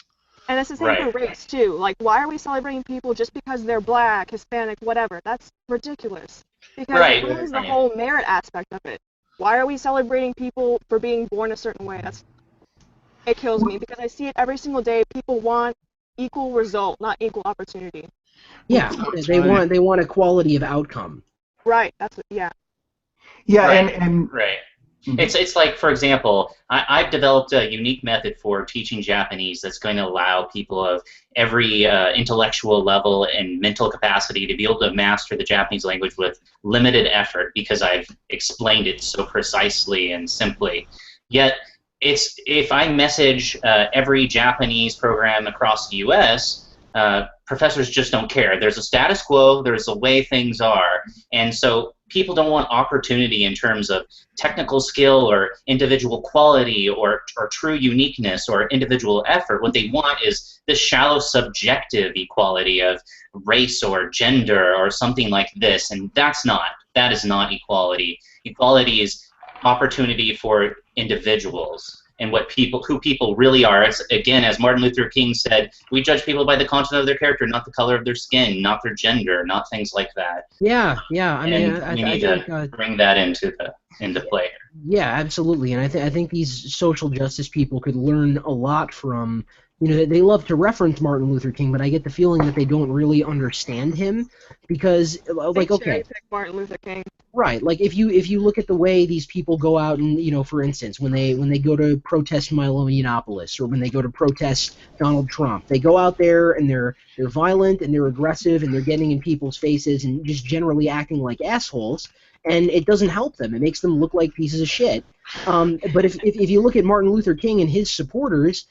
And it's the same for race, too. Like, why are we celebrating people just because they're black, Hispanic, whatever? That's ridiculous. Because Right, what is the right. whole merit aspect of it? Why are we celebrating people for being born a certain way? It kills me because I see it every single day. People want equal result, not equal opportunity. Yeah, they want equality of outcome. Right. That's what. Yeah. Yeah, Right, and right. Mhm. It's like, for example, I've developed a unique method for teaching Japanese that's going to allow people of every intellectual level and mental capacity to be able to master the Japanese language with limited effort because I've explained it so precisely and simply. Yet, if I message every Japanese program across the U.S., professors just don't care. There's a status quo. There's a way things are, and so people don't want opportunity in terms of technical skill or individual quality or true uniqueness or individual effort. What they want is this shallow subjective equality of race or gender or something like this, and that is not equality. Equality is opportunity for individuals and who people really are. It's, again, as Martin Luther King said, we judge people by the content of their character, not the color of their skin, not their gender, not things like that. Yeah. I mean, And we I need think, to bring that into play. yeah, absolutely, and I think these social justice people could learn a lot from. They love to reference Martin Luther King, but I get the feeling that they don't really understand him because, like, They okay, cherry-pick Martin Luther King. right, like if you look at the way these people go out and for instance, when they go to protest Milo Yiannopoulos or when they go to protest Donald Trump, they go out there and they're violent and they're aggressive and they're getting in people's faces and just generally acting like assholes. And it doesn't help them. It makes them look like pieces of shit. But if you look at Martin Luther King and his supporters,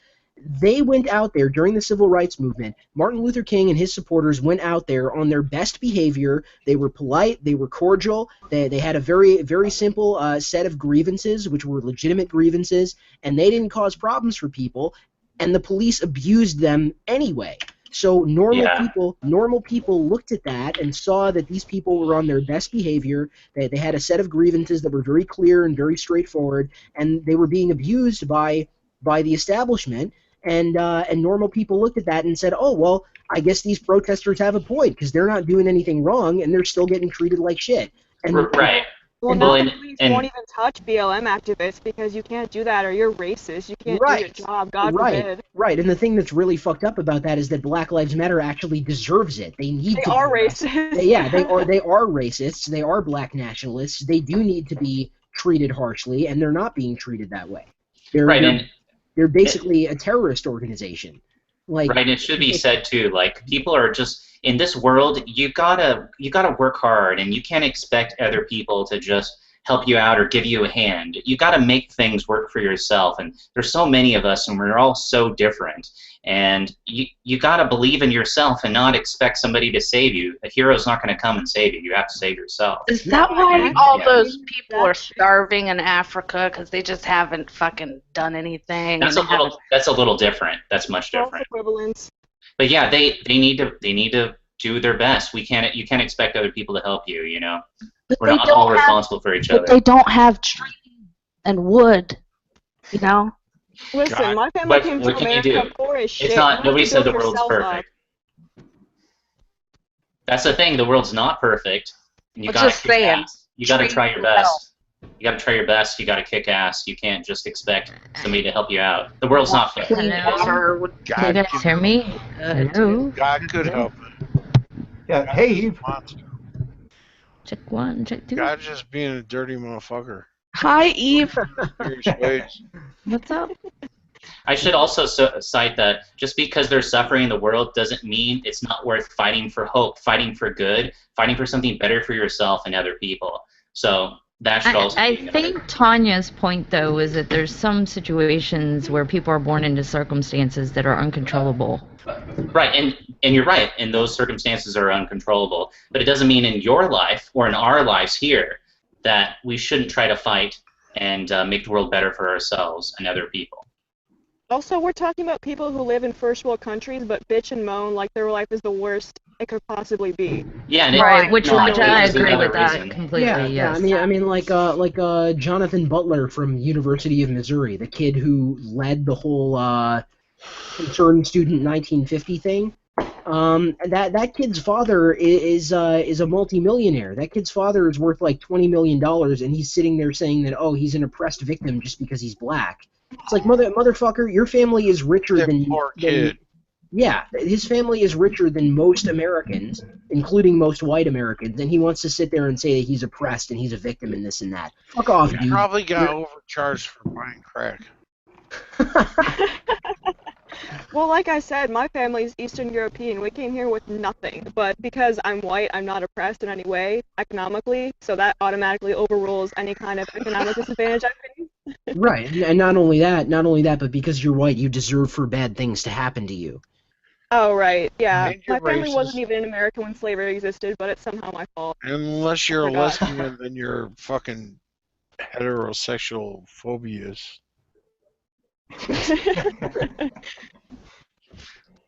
they went out there during the Civil Rights Movement. Martin Luther King and his supporters went out there on their best behavior. They were polite. They were cordial. They had a very, very simple set of grievances, which were legitimate grievances, and they didn't cause problems for people, and the police abused them anyway. So normal people looked at that and saw that these people were on their best behavior. They had a set of grievances that were very clear and very straightforward, and they were being abused by the establishment. And normal people looked at that and said, oh, well, I guess these protesters have a point because they're not doing anything wrong and they're still getting treated like shit. And, right. Well, now the police won't even touch BLM activists because you can't do that or you're racist. You can't do your job, God forbid. Right, and the thing that's really fucked up about that is that Black Lives Matter actually deserves it. They need to. They are racist. They are racists. They are black nationalists. They do need to be treated harshly, and they're not being treated that way. They're basically a terrorist organization. Right, and it should be said too. Like, people are just in this world. You gotta work hard, and you can't expect other people to just help you out or give you a hand. You gotta make things work for yourself. And there's so many of us, and we're all so different. And you gotta believe in yourself and not expect somebody to save you. A hero's not gonna come and save you. You have to save yourself. Is that why all those people are starving in Africa? Because they just haven't fucking done anything. That's a little different. That's much different. Equivalence. But yeah, they need to do their best. You can't expect other people to help you. But we're not all responsible for each other. But they don't have trees and wood. Listen, my family came to America poor as shit. It's not. Nobody said the world's perfect. That's the thing. The world's not perfect. You gotta kick ass. You gotta try your best. You gotta try your best. You gotta kick ass. You can't just expect somebody to help you out. The world's not perfect. Hello. Can you guys hear me? Hello. God could help it. Yeah. Hey, Eve. Check 1, check 2. God's just being a dirty motherfucker. Hi, Eve. What's up? I should also cite that just because there's suffering in the world doesn't mean it's not worth fighting for hope, fighting for good, fighting for something better for yourself and other people. So that should also I think Tanya's point, though, is that there's some situations where people are born into circumstances that are uncontrollable. Right, and you're right, and those circumstances are uncontrollable. But it doesn't mean in your life or in our lives here that we shouldn't try to fight and make the world better for ourselves and other people. Also, we're talking about people who live in first world countries but bitch and moan like their life is the worst it could possibly be. Yeah, and right, which I agree with that completely. Yeah, yes. I mean, like Jonathan Butler from University of Missouri, the kid who led the whole concerned student 1950 thing. That kid's father is a multimillionaire. That kid's father is worth like $20 million, and he's sitting there saying that, oh, he's an oppressed victim just because he's black. It's like, motherfucker, your family is richer That than poor kid. Yeah, his family is richer than most Americans, including most white Americans, and he wants to sit there and say that he's oppressed and he's a victim and this and that. Fuck off, He dude. probably got overcharged for buying crack. Well, like I said, my family's Eastern European. We came here with nothing, but because I'm white, I'm not oppressed in any way economically, so that automatically overrules any kind of economic disadvantage I face. Right, and not only that, but because you're white, you deserve for bad things to happen to you. Oh, right, yeah. And you're My family racist. wasn't even in America when slavery existed, but it's somehow my fault. Unless you're a forgot. lesbian, then you're fucking heterosexual phobias.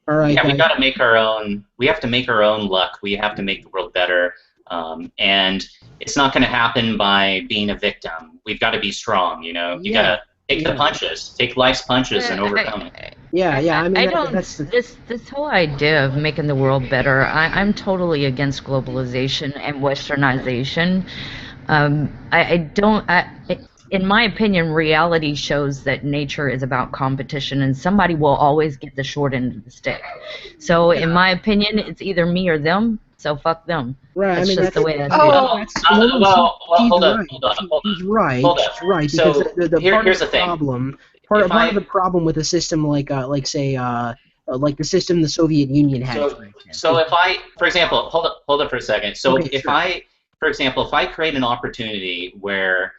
All right, Yeah, we guys. got to make our own. We have to make our own luck. We have to make the world better, and it's not going to happen by being a victim. We've got to be strong. You know, you got to take the punches, take life's punches, and overcome it. Yeah, I mean, I don't. that's the This whole idea of making the world better, I'm totally against globalization and westernization. I don't. In my opinion, reality shows that nature is about competition, and somebody will always get the short end of the stick. So, in my opinion, it's either me or them. So fuck them. right. That's I mean, just the way I see Oh, it. she's hold on, right. hold on. She's right. Hold on. She's right So, because the here's part of the the thing. problem, part If of the problem with a system like say like the system the Soviet Union had. for example. So if I, for example, hold up for a second. So Okay, if sure. for example, if I create an opportunity where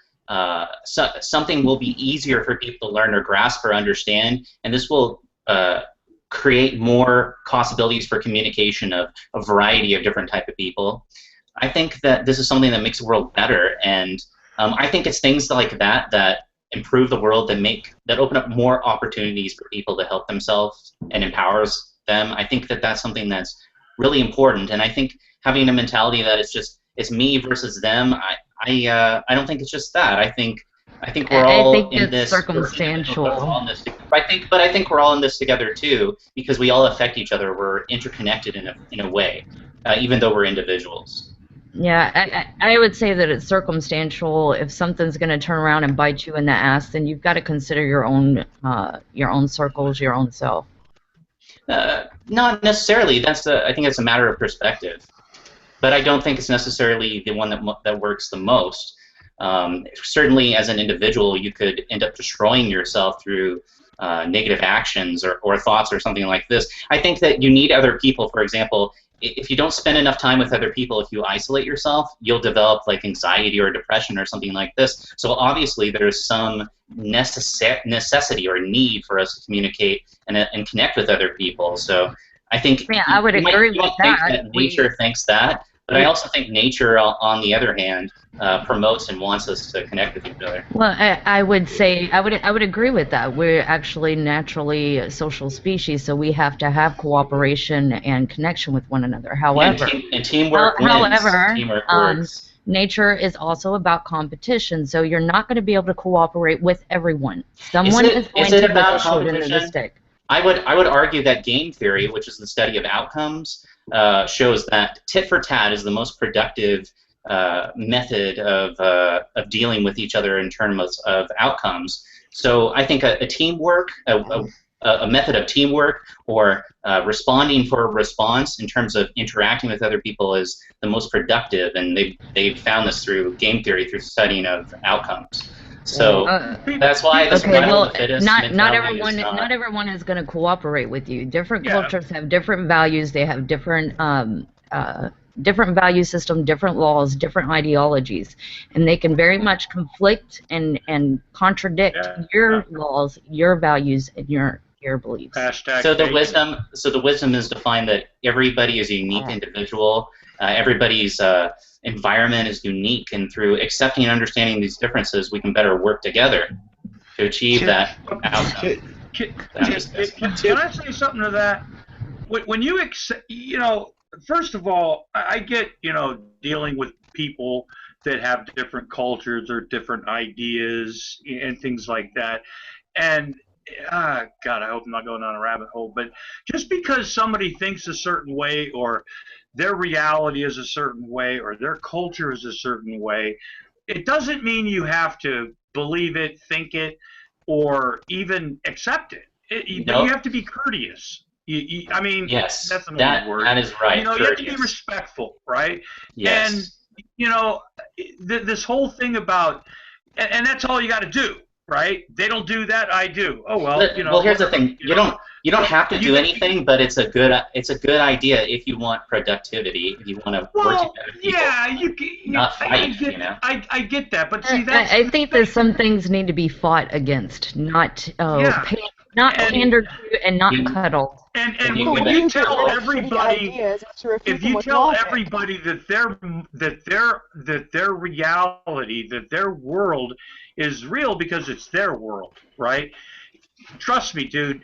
something will be easier for people to learn or grasp or understand, and this will create more possibilities for communication of a variety of different type of people, I think that this is something that makes the world better, and I think it's things like that that improve the world, that open up more opportunities for people to help themselves and empowers them. I think that that's something that's really important, and I think having a mentality that it's me versus them, I don't think it's just that. I think we're all I think in it's this circumstantial. But I think we're all in this together too, because we all affect each other. We're interconnected in a way, even though we're individuals. Yeah, I would say that it's circumstantial. If something's going to turn around and bite you in the ass, then you've got to consider your own circles, your own self. Not necessarily. I think it's a matter of perspective. But I don't think it's necessarily the one that works the most. Certainly, as an individual, you could end up destroying yourself through negative actions or thoughts or something like this. I think that you need other people. For example, if you don't spend enough time with other people, if you isolate yourself, you'll develop like anxiety or depression or something like this. So obviously, there's some necessity or need for us to communicate and connect with other people. So I think I would agree with that. Nature thinks that, but I also think nature, on the other hand, promotes and wants us to connect with each other. Well, I would say I would agree with that. We're actually naturally a social species, so we have to have cooperation and connection with one another. However, and teamwork wins. However, Teamwork works. nature is also about competition, so you're not going to be able to cooperate with everyone. Someone is going to get the short end of the stick. I would argue that game theory, which is the study of outcomes, shows that tit for tat is the most productive method of dealing with each other in terms of outcomes. So I think a teamwork, a method of teamwork, or responding for a response in terms of interacting with other people is the most productive, and they've found this through game theory, through studying of outcomes. So that's why this survival of the fittest not mentality everyone is going to cooperate with you. Different cultures have different values. They have different different value system, different laws, different ideologies, and they can very much conflict and contradict your laws, your values, and your beliefs. So the wisdom is to find that everybody is a unique individual. Everybody's environment is unique, and through accepting and understanding these differences, we can better work together to achieve that outcome. Can I say something to that? When you accept, first of all, I get, dealing with people that have different cultures or different ideas and things like that. And God, I hope I'm not going down a rabbit hole, but just because somebody thinks a certain way or their reality is a certain way or their culture is a certain way, it doesn't mean you have to believe it, think it, or even accept it. But you have to be courteous. I mean, yes, that's another word. That is right. You know, you have to be respectful, right? Yes. And, you know, this whole thing about, and that's all you got to do. Right? They don't do that. I do. Oh well. You know. Well, here's the thing. You don't have to do anything, but it's a good idea if you want productivity. If you want to work together. Yeah, not fight. I get that, but see that's. I think that some things need to be fought against, not pandered to and not cuddled. And if you tell everybody, that their reality, that their world is real because it's their world, right? Trust me, dude.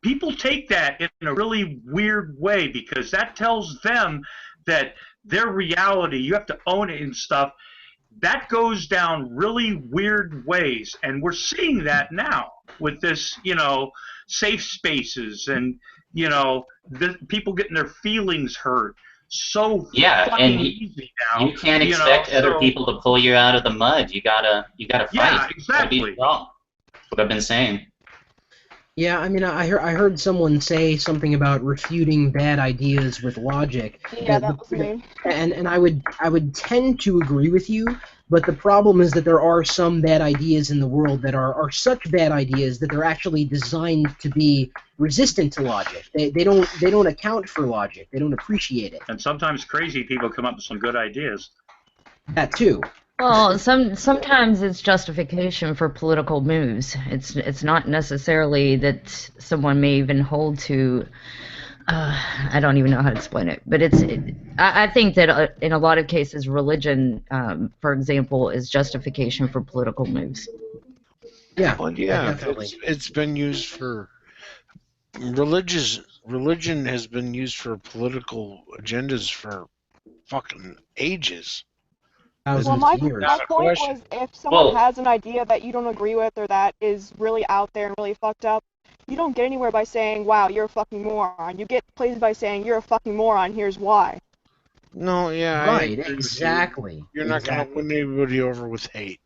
People take that in a really weird way because that tells them that their reality, you have to own it and stuff. That goes down really weird ways, and we're seeing that now with this, you know, safe spaces and, you know, the people getting their feelings hurt. So fucking easy now. You can't expect other people to pull you out of the mud. You gotta fight. Yeah, exactly. You gotta be strong. That's what I've been saying. Yeah, I mean, I heard someone say something about refuting bad ideas with logic. Yeah, that was me. And I would tend to agree with you, but the problem is that there are some bad ideas in the world that are such bad ideas that they're actually designed to be resistant to logic. They don't account for logic. They don't appreciate it. And sometimes crazy people come up with some good ideas. That too. Well, sometimes it's justification for political moves. It's not necessarily that someone may even hold to. I don't even know how to explain it, but I think that in a lot of cases, religion, for example, is justification for political moves. Yeah. Well, yeah, definitely. it's been used for religion has been used for political agendas for fucking ages. Well, my point was if someone has an idea that you don't agree with or that is really out there and really fucked up, you don't get anywhere by saying, wow, you're a fucking moron. You get places by saying, you're a fucking moron, here's why. No, yeah. Right, exactly. You're not going to win anybody over with hate.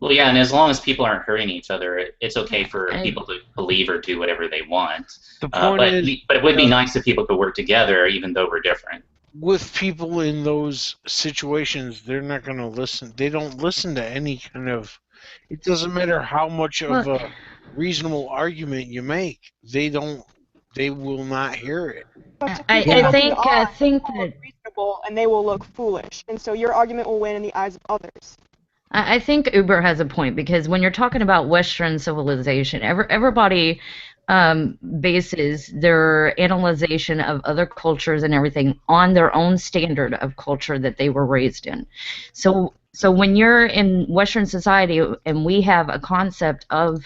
Well, yeah, and as long as people aren't hurting each other, it's okay for people to believe or do whatever they want. The point but it would be nice if people could work together, even though we're different. With people in those situations, they're not going to listen. They don't listen to any kind of. It doesn't matter how much of a reasonable argument you make. They don't. They will not hear it. I think that reasonable and they will look foolish, and so your argument will win in the eyes of others. I think Uber has a point because when you're talking about Western civilization, everybody bases their analyzation of other cultures and everything on their own standard of culture that they were raised in. So when you're in Western society and we have a concept of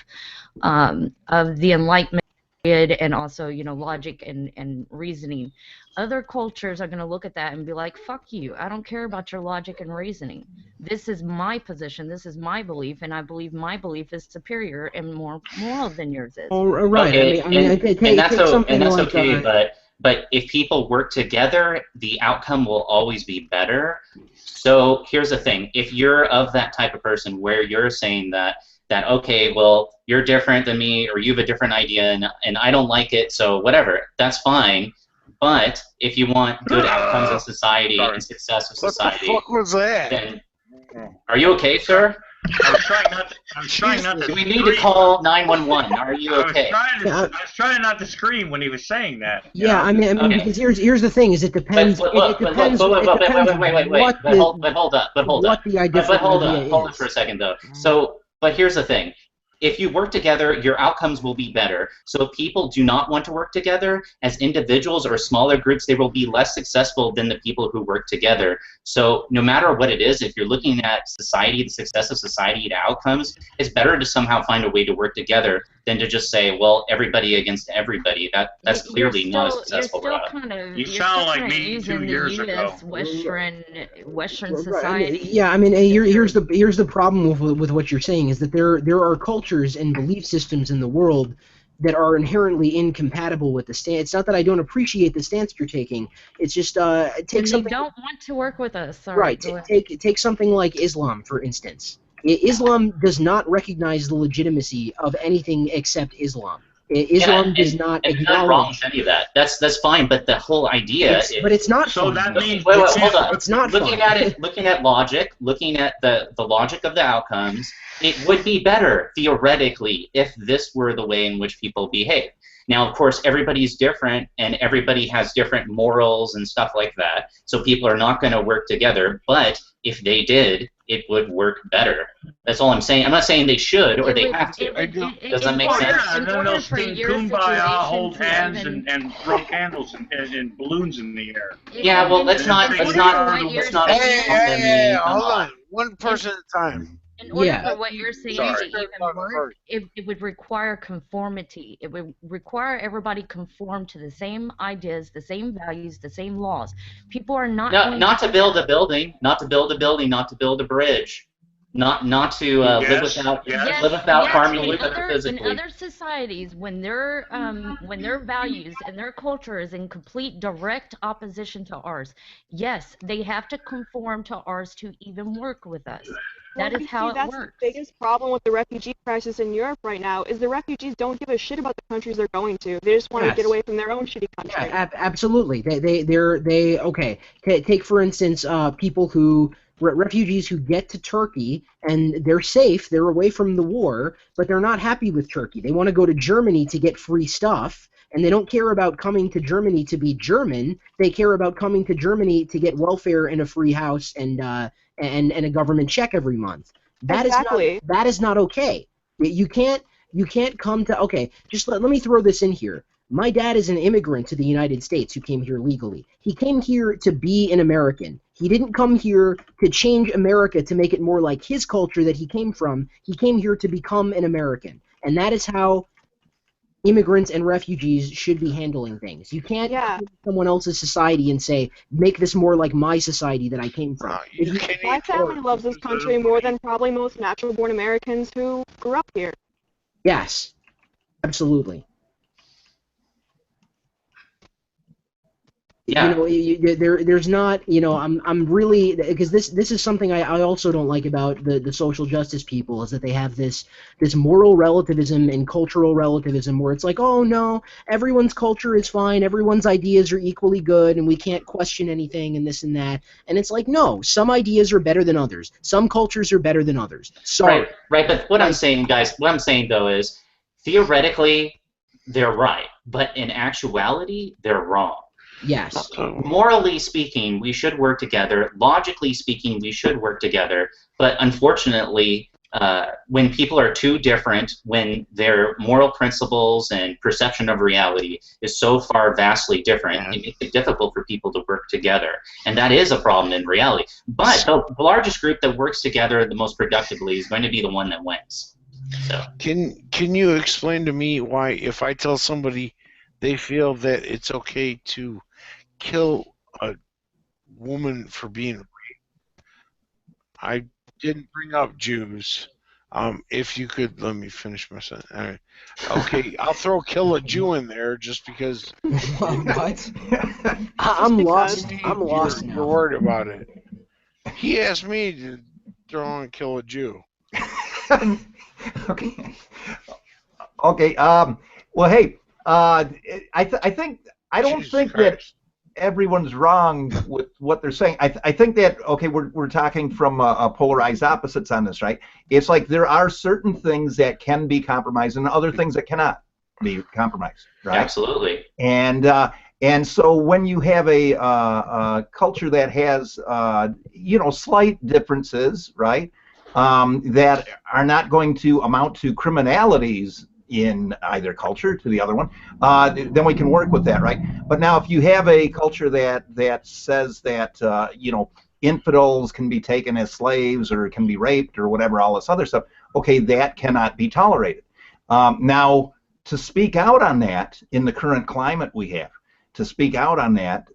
the Enlightenment period and also, you know, logic and reasoning, other cultures are going to look at that and be like, fuck you, I don't care about your logic and reasoning. This is my position, this is my belief, and I believe my belief is superior and more moral than yours is. Oh, right. Okay, I mean, that's okay, but if people work together, the outcome will always be better. So here's the thing. If you're of that type of person where you're saying that okay, well, you're different than me or you have a different idea and I don't like it, so whatever, that's fine. But if you want good outcomes of society and success of society, what the fuck was that? Then are you okay, sir? I was trying not to. Do we need to call 911? Are you okay? I was trying not to scream when he was saying that. Yeah, I mean, because here's the thing: is it depends. But hold up. Hold on for a second, though. So, but here's the thing. If you work together, your outcomes will be better. So if people do not want to work together as individuals or smaller groups, they will be less successful than the people who work together. So no matter what it is, if you're looking at society, the success of society, the outcomes, it's better to somehow find a way to work together than to just say, well, everybody against everybody. That's clearly not a successful You're route. still kind of You sound like me using 2 the years ago. U.S. Western Right, society. yeah, I mean, here's the problem with what you're saying is that there are cultures and belief systems in the world that are inherently incompatible with the stance. It's not that I don't appreciate the stance you're taking. It's just take And they something. don't want to work with us. Sorry, Right. go ahead. Take something like Islam, for instance. Islam does not recognize the legitimacy of anything except Islam. Islam does not and nothing wrong acknowledge. with any of that. That's fine. But the whole idea But it's not So fun. that means Wait, hold on. It's not looking fun. at it, looking at logic, looking at the logic of the outcomes, it would be better theoretically if this were the way in which people behave. Now, of course, everybody's different, and everybody has different morals and stuff like that. So people are not going to work together. But if they did, it would work better. That's all I'm saying. I'm not saying they should or they have to. Does that make sense? Yeah, and then they'll sing Kumbaya, hold hands, and throw candles and balloons in the air. Yeah, well, let's not. Hey, hold on. One person at a time. In order Yeah. for what you're saying Sorry. to even work, it would require conformity. It would require everybody conform to the same ideas, the same values, the same laws. People are not No, going not to build a building, not to build a building, not to build a bridge, not to live Yes, without yes. live without yes, harming in each other other physically. societies, when their values and their culture is in complete direct opposition to ours, yes, they have to conform to ours to even work with us. That Well, is how it that's works. the biggest problem with the refugee crisis in Europe right now is the refugees don't give a shit about the countries they're going to. They just want Yes. to get away from their own shitty country. Yeah, absolutely. They okay. Take for instance, people who refugees who get to Turkey and they're safe, they're away from the war, but they're not happy with Turkey. They want to go to Germany to get free stuff, and they don't care about coming to Germany to be German. They care about coming to Germany to get welfare and a free house and a government check every month. Exactly. That is not okay. You can't come to okay. Just let me throw this in here. My dad is an immigrant to the United States who came here legally. He came here to be an American. He didn't come here to change America to make it more like his culture that he came from. He came here to become an American. And that is how immigrants and refugees should be handling things. You can't come to someone else's society and say, make this more like my society that I came from. My family loves this country more than probably most natural-born Americans who grew up here. Yes, absolutely. Yeah. There's not, I'm really, because this is something I also don't like about the social justice people, is that they have this moral relativism and cultural relativism where it's like, oh no, everyone's culture is fine, everyone's ideas are equally good, and we can't question anything and this and that. And it's like, no, some ideas are better than others. Some cultures are better than others. Sorry. Right. But what I'm saying, guys, though is, theoretically, they're right, but in actuality, they're wrong. Yes. Morally speaking, we should work together. Logically speaking, we should work together. But unfortunately, when people are too different, when their moral principles and perception of reality is so far vastly different, it makes it difficult for people to work together. And that is a problem in reality. But the largest group that works together the most productively is going to be the one that wins. So. Can you explain to me why, if I tell somebody they feel that it's okay to kill a woman for being raped? I didn't bring up Jews. If you could let me finish my sentence. All right. Okay, I'll kill a Jew in there just because. What? I'm lost. I'm lost now. You're worried about it. He asked me to throw and kill a Jew. Okay. Okay. Well, hey. I don't think that everyone's wrong with what they're saying. I think that, okay, we're talking from polarized opposites on this, right? It's like there are certain things that can be compromised and other things that cannot be compromised, right? Absolutely. And so when you have a culture that has slight differences, right, that are not going to amount to criminalities in either culture to the other one, then we can work with that, right? But now if you have a culture that says that infidels can be taken as slaves or can be raped or whatever, all this other stuff, okay, that cannot be tolerated. Now, to speak out on that in the current climate we have, to speak out on that,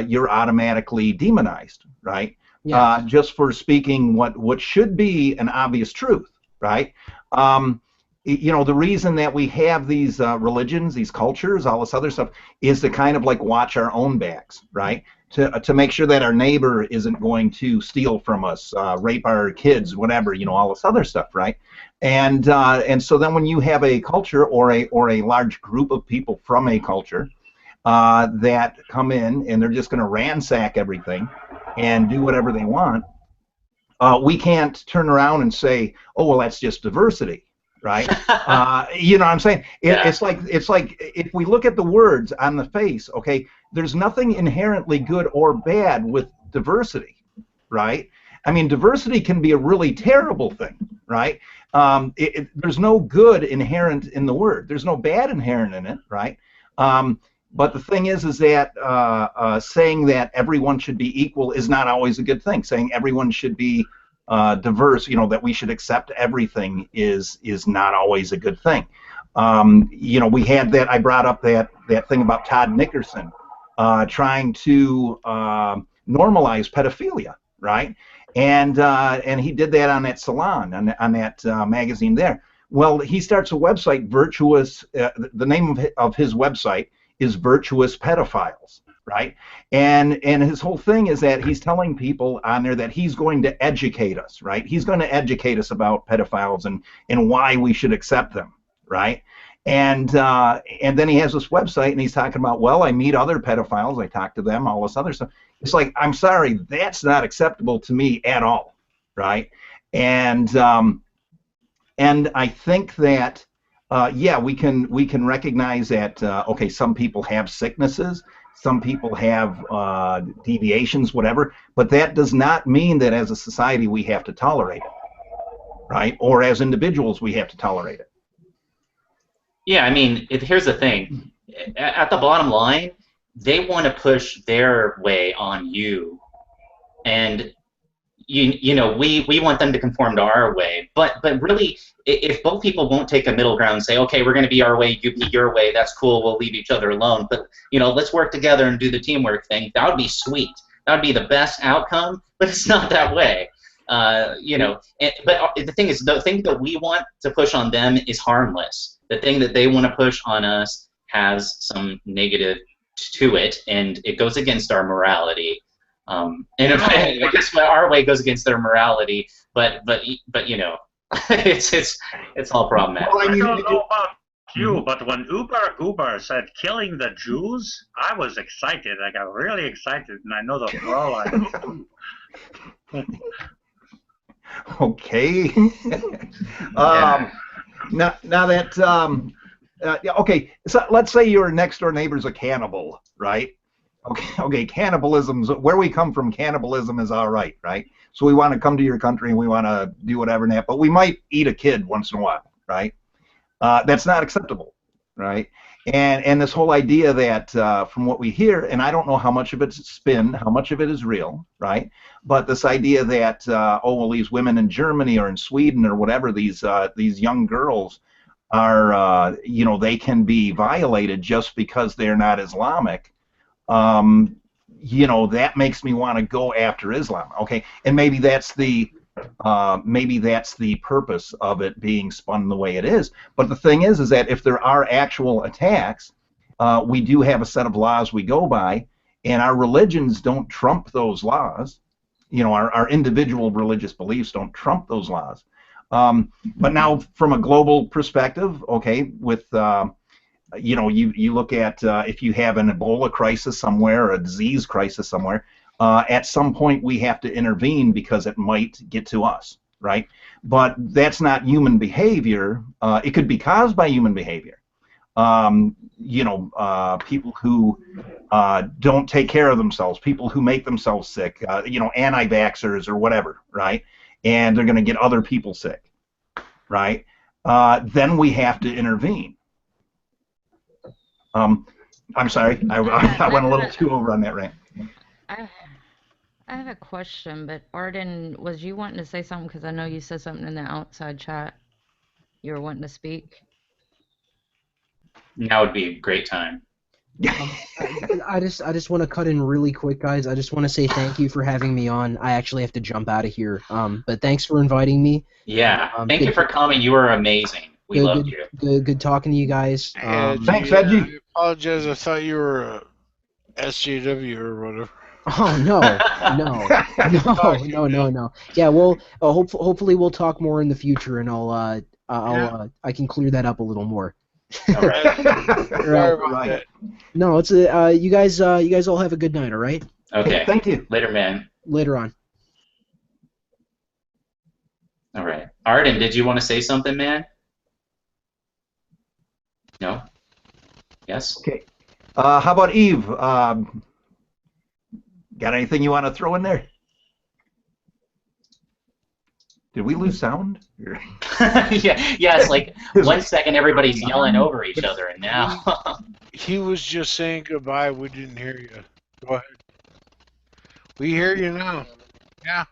you're automatically demonized, right? Yeah. Just for speaking what should be an obvious truth, right? You know, the reason that we have these religions, these cultures, all this other stuff, is to kind of like watch our own backs, right? To make sure that our neighbor isn't going to steal from us, rape our kids, whatever, you know, all this other stuff, right? And so then when you have a culture or a large group of people from a culture that come in and they're just going to ransack everything and do whatever they want, we can't turn around and say, oh, well, that's just diversity, right? You know what I'm saying? It's like if we look at the words on the face, okay, there's nothing inherently good or bad with diversity, right? I mean, diversity can be a really terrible thing, right? There's no good inherent in the word. There's no bad inherent in it, right? But the thing is that saying that everyone should be equal is not always a good thing. Saying everyone should be diverse, you know, that we should accept everything is not always a good thing. You know, we had that. I brought up that thing about Todd Nickerson trying to normalize pedophilia, right? And he did that on that Salon, on that magazine there. Well, he starts a website, Virtuous. The name of his website is Virtuous Pedophiles, right? And his whole thing is that he's telling people on there that he's going to educate us, right? He's going to educate us about pedophiles and why we should accept them, right? And then he has this website and he's talking about, well, I meet other pedophiles, I talk to them, all this other stuff. It's like, I'm sorry, that's not acceptable to me at all, right? And I think that yeah, we can recognize that okay, some people have sicknesses, some people have deviations, whatever, but that does not mean that as a society we have to tolerate it, right? Or as individuals we have to tolerate it. Yeah, I mean, here's the thing. At the bottom line, they want to push their way on you, and you know, we want them to conform to our way. But really, if both people won't take a middle ground and say, okay, we're going to be our way, you be your way, that's cool, we'll leave each other alone. But you know, let's work together and do the teamwork thing. That would be sweet. That would be the best outcome. But it's not that way. You know, but the thing is, the thing that we want to push on them is harmless. The thing that they want to push on us has some negative to it, and it goes against our morality. And I guess our way goes against their morality, but you know, it's all problematic. Well, I don't know about you, but when Uber Goober said killing the Jews, I was excited. I got really excited, and I know the pro. Okay. Now that okay, so let's say your next door neighbor's a cannibal, right? Okay, cannibalism's where we come from. Cannibalism is all right, right? So we want to come to your country and we want to do whatever and that, but we might eat a kid once in a while, right? That's not acceptable, right? And this whole idea that from what we hear, and I don't know how much of it's spin, how much of it is real, right? But this idea that oh, well, these women in Germany or in Sweden or whatever, these young girls are you know, they can be violated just because they're not Islamic. You know, that makes me want to go after Islam. Okay, and maybe that's the purpose of it being spun the way it is. But the thing is that if there are actual attacks, we do have a set of laws we go by, and our religions don't trump those laws. You know, our individual religious beliefs don't trump those laws. But now, from a global perspective, okay, with you know, you look at if you have an Ebola crisis somewhere or a disease crisis somewhere, at some point we have to intervene because it might get to us, right? But that's not human behavior. It could be caused by human behavior. You know, people who don't take care of themselves, people who make themselves sick, you know, anti-vaxxers or whatever, right? And they're going to get other people sick, right? Then we have to intervene. I'm sorry, I went a little too over on that rant. I have a question, but Arden, was you wanting to say something? Because I know you said something in the outside chat. You were wanting to speak. Now would be a great time. I just want to cut in really quick, guys. I just want to say thank you for having me on. I actually have to jump out of here. But thanks for inviting me. Yeah, thank you for coming. You were amazing. We loved you. Good talking to you guys. Thanks, Edgy. I apologize. I thought you were a SJW or whatever. Oh no. Yeah, well, hopefully we'll talk more in the future, and I can clear that up a little more. All right. Right. No, it's you guys all have a good night. All right. Okay. Thank you. Later, man. Later on. All right. Arden, did you want to say something, man? No? Yes? Okay. How about Eve? Got anything you want to throw in there? Did we lose sound? Yeah, it's like 1 second everybody's yelling over each other, and now... He was just saying goodbye. We didn't hear you. Go ahead. We hear you now. Yeah.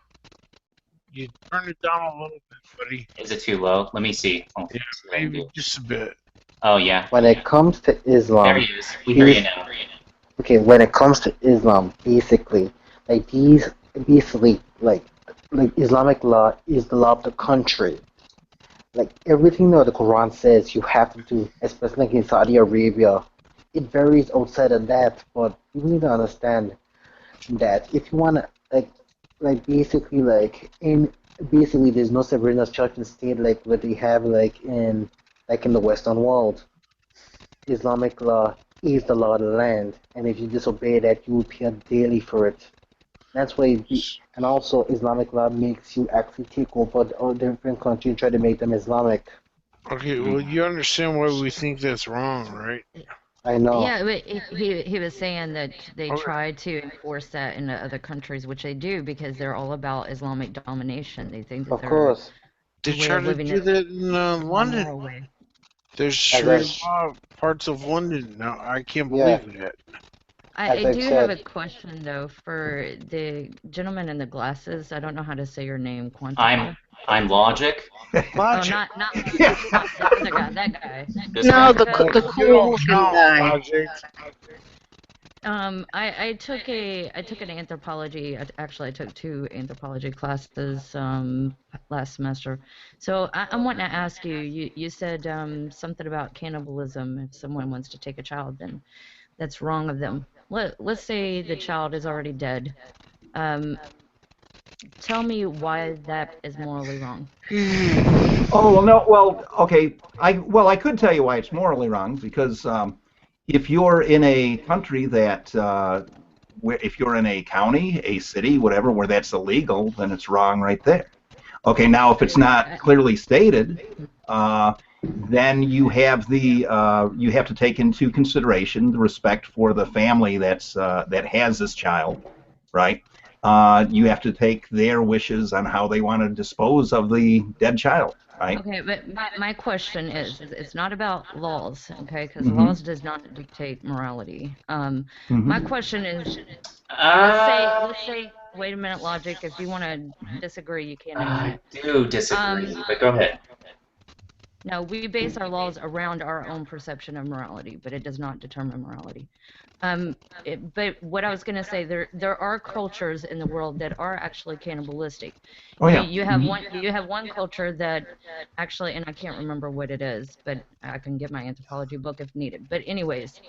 You turn it down a little bit, buddy. Is it too low? Let me see. Oh, Yeah, maybe just a bit. oh yeah. When it comes to Islam, There he is. We hear you now. okay, when it comes to Islam, basically, like Islamic law is the law of the country. Like everything that the Quran says you have to do, especially like in Saudi Arabia. It varies outside of that, but you need to understand that if you wanna basically there's no separation of church and state like what they have in the Western world. Islamic law is the law of the land, and if you disobey that, you will pay daily for it. That's why, and also Islamic law makes you actually take over all different countries and try to make them Islamic. Okay, well, you understand why we think that's wrong, right? I know. Yeah, but he was saying that they try to enforce that in other countries, which they do because they're all about Islamic domination. They think that Of course. They way try of to living do is that in moral London. way. There's As Sharia parts of London now. I can't Yeah. believe that. I As I've do have a said. question though for the gentleman in the glasses. I don't know how to say your name, Quantico. I'm Logic. Oh, Logic. not the other guy, that guy. This No, guy. the cool looking guy. Logic. I took an anthropology. Actually, I took 2 anthropology classes last semester. So I'm wanting to ask you. You said something about cannibalism. If someone wants to take a child, then that's wrong of them. Let's say the child is already dead. Tell me why that is morally wrong. Oh well, no. Well, okay. I could tell you why it's morally wrong because if you're in a country that if you're in a county, a city, whatever, where that's illegal, then it's wrong right there. Okay. Now, if it's not clearly stated, then you have to take into consideration the respect for the family that has this child, right? You have to take their wishes on how they want to dispose of the dead child, right? Okay, but my question is it's not about laws, okay? Because Mhm. laws does not dictate morality. Mhm. My question is, let's say, wait a minute, Logic. If you want to disagree, you can. I do disagree, but go ahead. No, we base our laws around our own perception of morality, but it does not determine morality. But what I was going to say, there are cultures in the world that are actually cannibalistic. Oh yeah. You have one culture that actually, and I can't remember what it is, but I can get my anthropology book if needed. But anyways,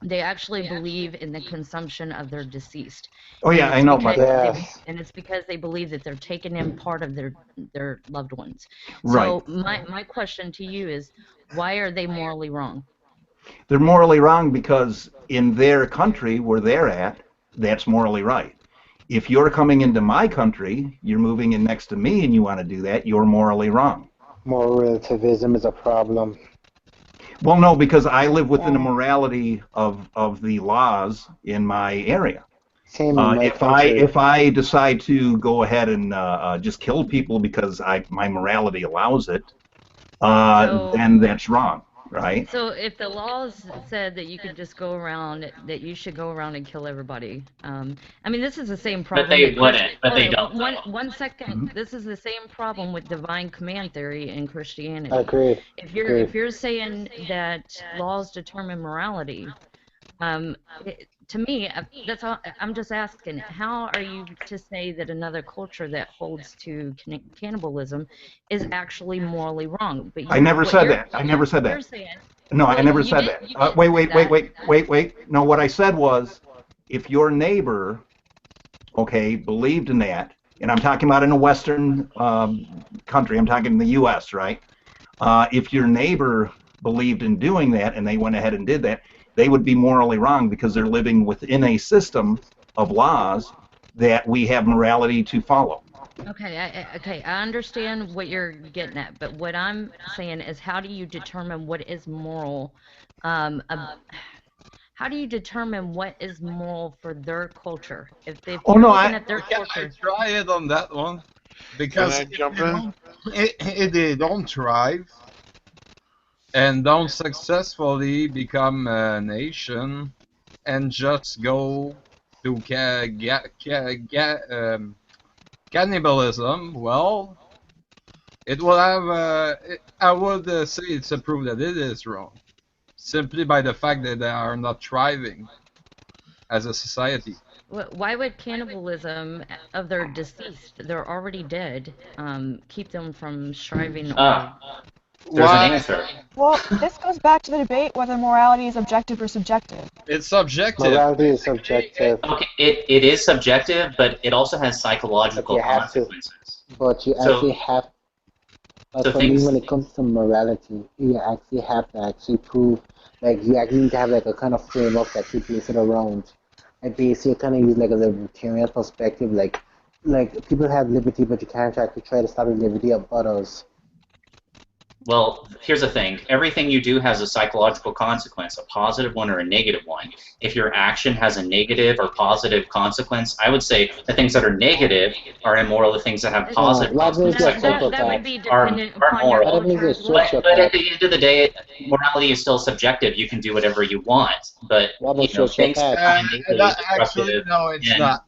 they actually believe in the consumption of their deceased. Oh yeah, I know about that. And it's because they believe that they're taking in part of their loved ones. Right. So my question to you is, why are they morally wrong? They're morally wrong because in their country where they're at, that's morally right. If you're coming into my country, you're moving in next to me and you want to do that, you're morally wrong. Moral relativism is a problem. Well, no, because I live within the morality of the laws in my area. Same in my country. If I decide to go ahead and just kill people because my morality allows it, then that's wrong. right? So if the laws said that you could just go around, that you should go around and kill everybody, I mean, this is the same problem. But they that wouldn't. But they hold on, don't. one second. This is the same problem with divine command theory in Christianity. Agreed. If you're saying that laws determine morality, to me, that's all. I'm just asking, how are you to say that another culture that holds to cannibalism is actually morally wrong? But I never said that. I never said You're that. saying, No, I well, never you said did- that. you did Wait. say that. No, what I said was, if your neighbor, okay, believed in that, and I'm talking about in a Western country, I'm talking in the U.S., right? If your neighbor believed in doing that and they went ahead and did that, they would be morally wrong because they're living within a system of laws that we have morality to follow. Okay, I understand what you're getting at, but what I'm saying is, how do you determine what is moral? How do you determine what is moral for their culture? If you're looking at their Can I culture, try it on that one? Because Can I jump in? if they don't thrive and don't successfully become a nation and just go to cannibalism, well, it will have. I would say it's a proof that it is wrong, simply by the fact that they are not thriving as a society. why would cannibalism of their deceased, they're already dead, keep them from striving? There's an answer. Well, this goes back to the debate whether morality is objective or subjective. It's subjective. Morality is subjective, Okay, it is subjective, but it also has but psychological you have to. consequences. But you So- actually have. But so for me, things- when it comes to morality, you actually have to actually prove. Like you actually need to have like a kind of framework that you base it around. And basically, kind of use like a libertarian perspective. Like people have liberty, but you can't actually try to stop the liberty of others. Well, here's the thing. Everything you do has a psychological consequence, a positive one or a negative one. If your action has a negative or positive consequence, I would say the things that are negative are immoral. The things that have positive What means consequences you're that would be are dependent upon your moral. That means culture it's as well. But at the end of the day, morality is still subjective. You can do whatever you want, but What you about know, sociopath? things that are innately Actually, destructive. no, it's and- not.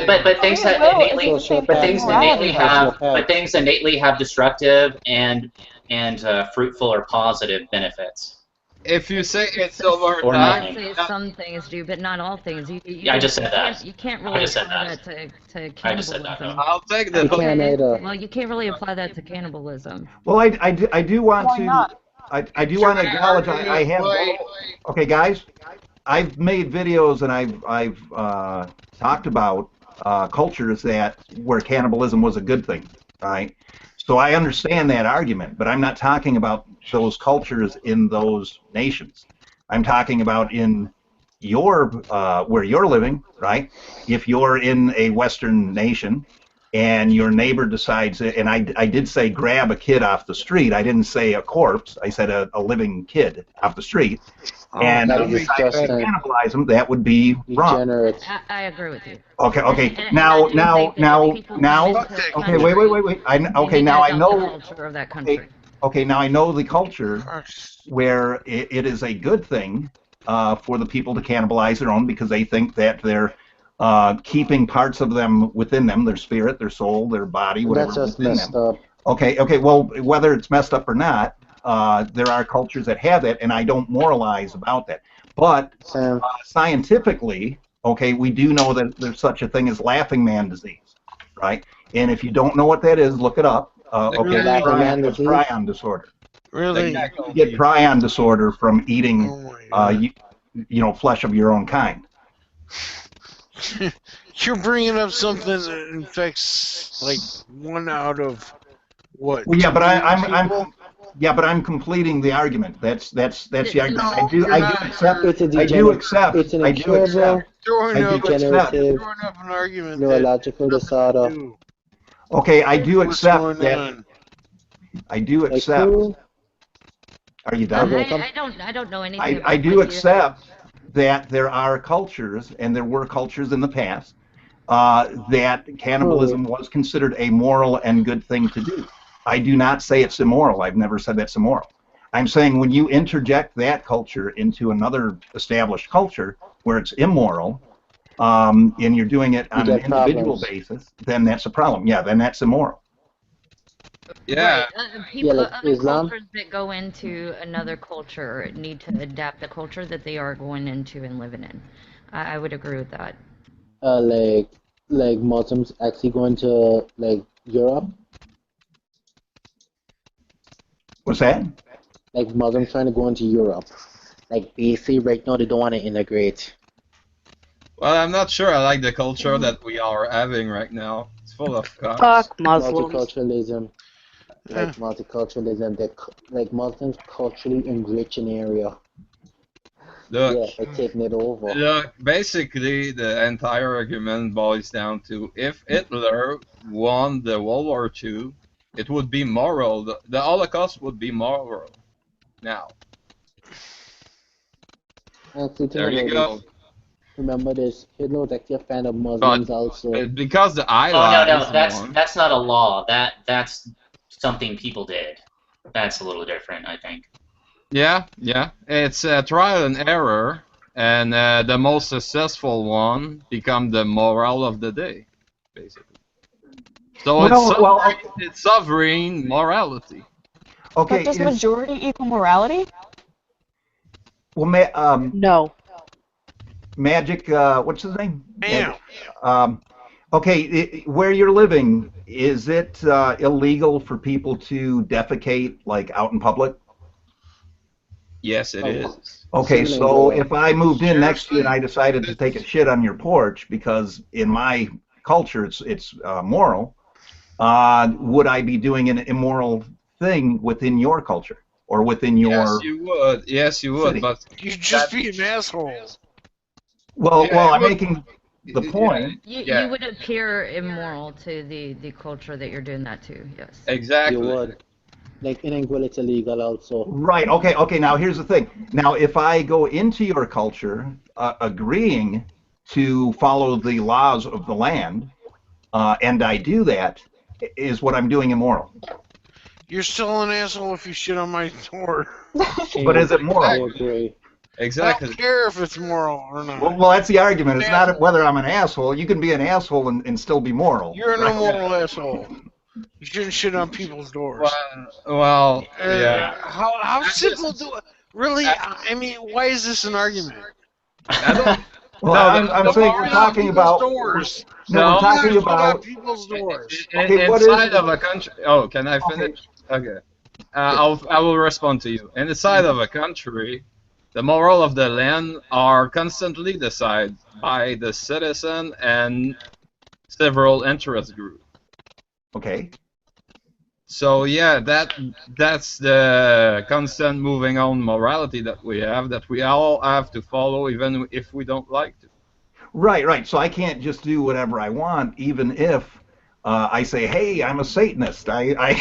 But things that Free will is innately the same but thing things as morality. innately have Sociopath. but things innately have destructive and fruitful or positive benefits. If you say it's over Or time, nothing. Say some things do, but not all things. Yeah, I just said that. You can't I really just said apply that. that to I just said that, cannibalism. I'll take the You can't either. Well, you can't really apply that to cannibalism. Well, I do want Why to. not? I do want to acknowledge I have. Okay, guys, I've made videos and I've talked about cultures that where cannibalism was a good thing, right? So I understand that argument, but I'm not talking about those cultures in those nations. I'm talking about in your where you're living, right? If you're in a Western nation and your neighbor decides, and I did say grab a kid off the street. I didn't say a corpse. I said a living kid off the street. And that you is decide to disgusting. cannibalize them, that would be wrong. Degenerate. I agree with you. Okay, And I now, do think that if people come into a okay, wait. country, they Okay, need now to I adopt know. the culture of that country. Okay, now I know the culture where it is a good thing for the people to cannibalize their own because they think that they're keeping parts of them within them, their spirit, their soul, their body, whatever. That's just within messed them. up. Okay, well, whether it's messed up or not, there are cultures that have that, and I don't moralize about that. But Sam, scientifically, okay, we do know that there's such a thing as laughing man disease, right? And if you don't know what that is, look it up. Okay, Laughing man disease? prion disorder. Really? You get prion disorder from eating, Oh my God. flesh of your own kind. You're bringing up something that infects like 1 out of what? Well, yeah, but 2 people? I'm completing the argument. That's the argument. No, I do you're not. accept. it's a I do accept. It's an I do incurable, accept. Throwing I up, do accept. degenerative, throwing up an argument neurological that disorder. do. Okay, I do What's accept going that. on? I do Like accept. who? Are you done? I don't know anything. I about do what accept that there are cultures, and there were cultures in the past, that cannibalism was considered a moral and good thing to do. I do not say it's immoral. I've never said that's immoral. I'm saying when you interject that culture into another established culture where it's immoral, and you're doing it on an get individual problems. basis, then that's a problem. Yeah, then that's immoral. Yeah. Right. People, like other Islam. cultures that go into another culture need to adapt the culture that they are going into and living in. I would agree with that. Like Muslims actually going to like Europe, What's that? like Muslims trying to go into Europe. Like basically right now they don't want to integrate. Well, I'm not sure I like the culture that we are having right now. It's full of cops. Fuck Muslims. Multiculturalism, like multiculturalism, like Muslims culturally enrich an area. Look, Yeah, by taking it over. look, basically the entire argument boils down to if Hitler won the World War II, it would be moral. The Holocaust would be moral. Now, Actually, there think you about go. this. Remember this, Hitler was actually a fan of Muslims But also. because the Oh no, Allies no, won, that's not a law. That's something people did. That's a little different, I think. yeah, it's a trial and error, and the most successful one become the moral of the day, basically. So it's sovereign morality. Okay. But does majority equal morality? Well, No. Magic, what's his name? Magic. Okay, where you're living, is it illegal for people to defecate like out in public? Yes, it is. Okay, so if I moved in next to you and I decided to take a shit on your porch because in my culture it's moral, would I be doing an immoral thing within your culture or within your? Yes, you would. Yes, you would. city? But You just be an asshole. Well, Yeah, I'm it would- making the point. You would appear immoral to the culture that you're doing that to. Yes. Exactly. You would. Like in Anguilla, it's illegal also. Right. Okay. Now here's the thing. Now, if I go into your culture, agreeing to follow the laws of the land, and I do that, is what I'm doing immoral. You're still an asshole if you shit on my door. But is it moral? I agree. I Exactly. don't care if it's moral or not. Well, that's the argument. It's not whether I'm an asshole. You can be an asshole and still be moral. You're an immoral asshole. You shouldn't shit on people's doors. Well, yeah. How simple do really? I mean, why is this an argument? Well, I'm saying we're talking about doors. No, we're talking about people's doors. Okay, what is Inside of a country. Oh, can I finish? Okay. I will respond to you. Inside of a country, the moral of the land are constantly decided by the citizen and several interest groups. Okay. So yeah, that's the constant moving on morality that we all have to follow, even if we don't like to. Right. So I can't just do whatever I want, even if I say, "Hey, I'm a Satanist. I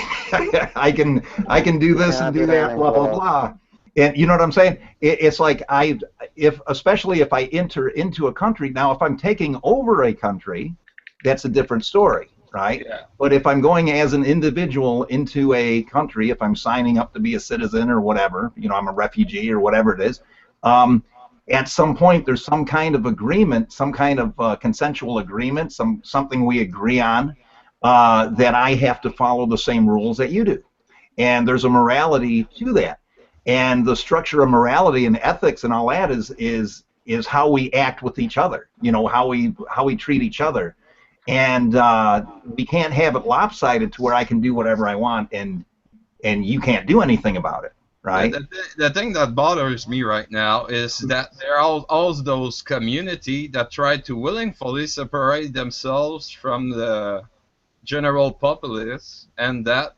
can do this and do that, blah blah blah." And you know what I'm saying? It's like especially if I enter into a country. Now, if I'm taking over a country, that's a different story, right? Yeah. But if I'm going as an individual into a country, if I'm signing up to be a citizen or whatever, I'm a refugee or whatever it is. At some point, there's some kind of agreement, some kind of consensual agreement, something we agree on that I have to follow the same rules that you do, and there's a morality to that, and the structure of morality and ethics and all that is how we act with each other, how we treat each other, and we can't have it lopsided to where I can do whatever I want and you can't do anything about it. Right. The thing that bothers me right now is that there are all those community that try to willingly separate themselves from the general populace, and that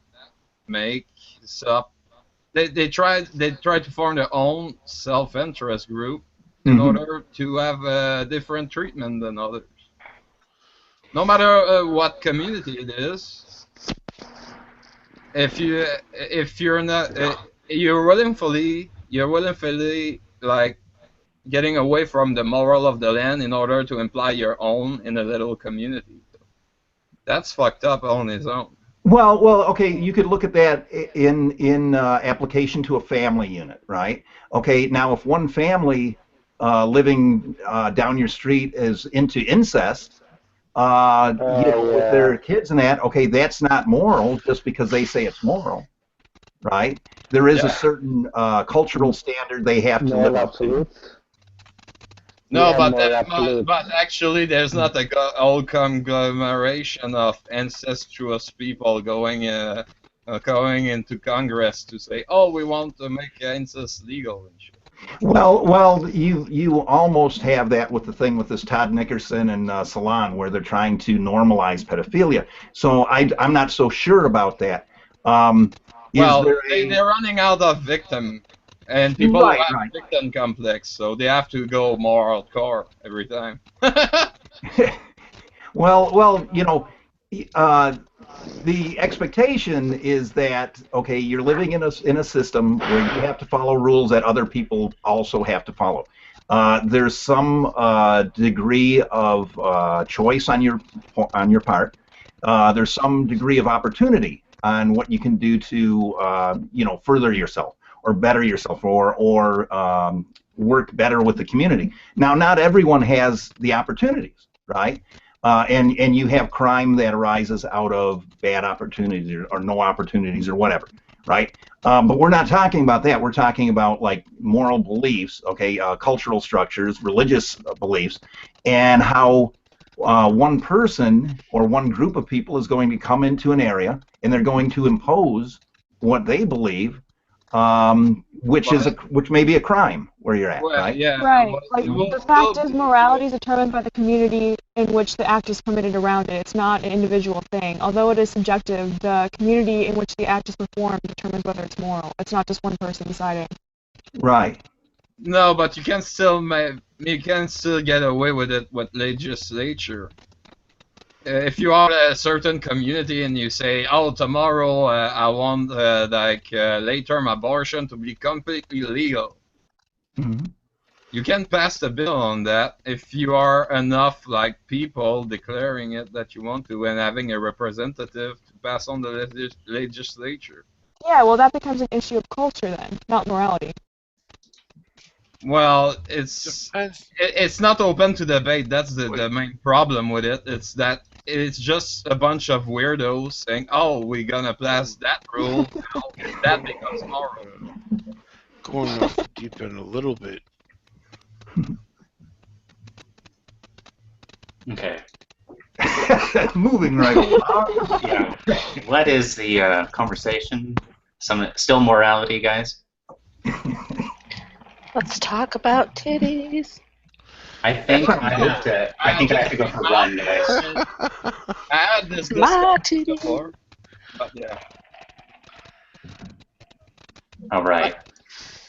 makes up. They try to form their own self-interest group in order to have a different treatment than others. No matter what community it is, if you're not. You're willingly like getting away from the moral of the land in order to imply your own in a little community. That's fucked up on its own. Well, okay. You could look at that in application to a family unit, right? Okay. Now, if one family living down your street is into incest, with their kids and that, okay, that's not moral just because they say it's moral, right? There is a certain cultural standard they have to live up to. No, Yeah, but actually, there's not a whole conglomeration of incestuous people going into Congress to say, "Oh, we want to make incest legal." And shit. Well, you almost have that with the thing with this Todd Nickerson and Salon, where they're trying to normalize pedophilia. So I'm not so sure about that. Well, they're running out of victim, and people have victim complex, so they have to go more hardcore every time. Well, you know, the expectation is that, okay, you're living in a system where you have to follow rules that other people also have to follow. There's some degree of choice on your part. There's some degree of opportunity on what you can do to further yourself or better yourself or work better with the community. Now, not everyone has the opportunities, right? And you have crime that arises out of bad opportunities or no opportunities or whatever, right? But we're not talking about that. We're talking about like moral beliefs, okay, cultural structures, religious beliefs, and how one person or one group of people is going to come into an area and they're going to impose what they believe, which may be a crime where you're at, right? Yeah. Right. Like the fact is, morality is determined by the community in which the act is committed around it. It's not an individual thing. Although it is subjective, the community in which the act is performed determines whether it's moral. It's not just one person deciding. Right. No, but you can still get away with it with legislature. If you are a certain community and you say, "Oh, tomorrow I want late-term abortion to be completely legal," you can pass the bill on that if you are enough like people declaring it that you want to and having a representative to pass on the legislature. Yeah, well, that becomes an issue of culture then, not morality. Well, it's not open to debate. That's the main problem with it. It's that it's just a bunch of weirdos saying, "Oh, we're gonna pass that rule," that becomes moral. Going off the deep end a little bit. Okay. Moving right along. Yeah. What is the conversation? Still morality, guys? Let's talk about titties. I think I have to go for a run, guys. I had this discussion before, but yeah. All right.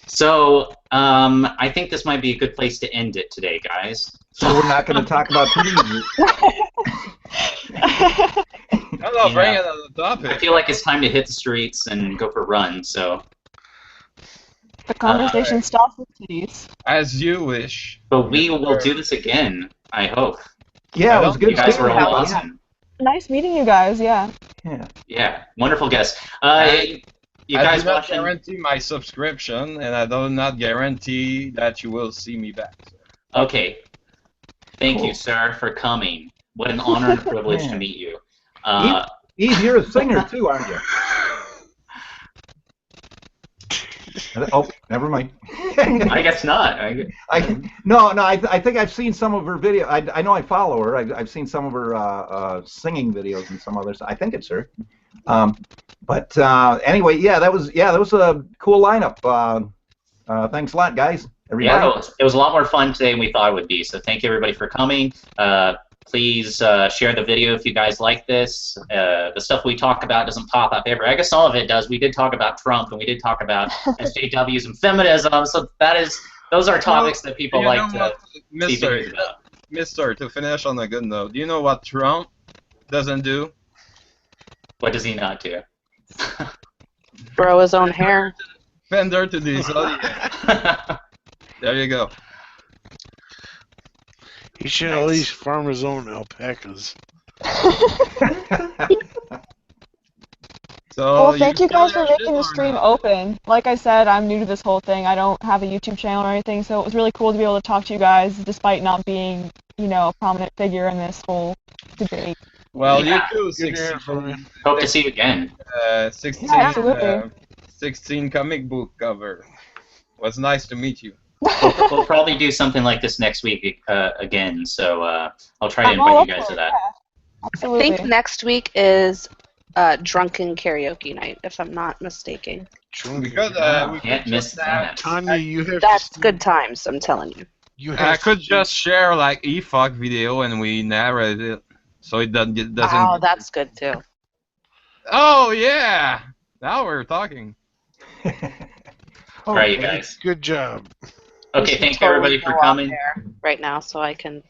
So I think this might be a good place to end it today, guys. So we're not going to talk about titties. Hello, bring it on the topic. I feel like it's time to hit the streets and go for a run. So. The conversation stops with titties. As you wish. But we will do this again, I hope. Yeah, it was good. You guys were all awesome. Nice meeting you guys, yeah. Yeah, wonderful guests. You I guys do not watching? guarantee my subscription, and I do not guarantee that you will see me back. Okay. Thank you, sir, for coming. What an honor and privilege to meet you. Eve, you're a singer too, aren't you? Oh, never mind. I guess not. No, I think I've seen some of her video. I know I follow her. I've seen some of her singing videos and some others. I think it's her. But anyway, that was a cool lineup. Thanks a lot, guys. Everybody. Yeah, it was a lot more fun today than we thought it would be. So thank you everybody for coming. Please share the video if you guys like this. The stuff we talk about doesn't pop up ever. I guess some of it does. We did talk about Trump and we did talk about SJWs and feminism. So those are topics that people like to see videos about. Mister, to finish on a good note, do you know what Trump doesn't do? What does he not do? Grow his own hair. Fender to this audience. There you go. He should at least farm his own alpacas. So Well, thank you guys still for your making the shit or stream not? open. Like I said, I'm new to this whole thing. I don't have a YouTube channel or anything, so it was really cool to be able to talk to you guys despite not being, a prominent figure in this whole debate. Well, Yeah. you too, Good to hear from you. 16. Hope to see you again. 16. Yeah, absolutely. 16 comic book cover. Was nice to meet you. We'll probably do something like this next week again, so I'll try to I'm all invite you up guys for to it, that. yeah. I Absolutely. think next week is drunken karaoke night, if I'm not mistaken. Because we Can't could miss just have, that. Tanya, you have That's to, good times, I'm telling you. you I have could to- just share like EFOC video and we narrate it, so it doesn't get. Oh, that's good too. Oh yeah, now we're talking. All right, you guys. Good job. We Okay, should thanks totally everybody go for off coming. air right now, so I can.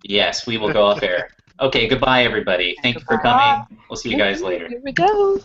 Yes, we will go off air. Okay, goodbye everybody. Thank you for coming. We'll see you guys later. Here we go.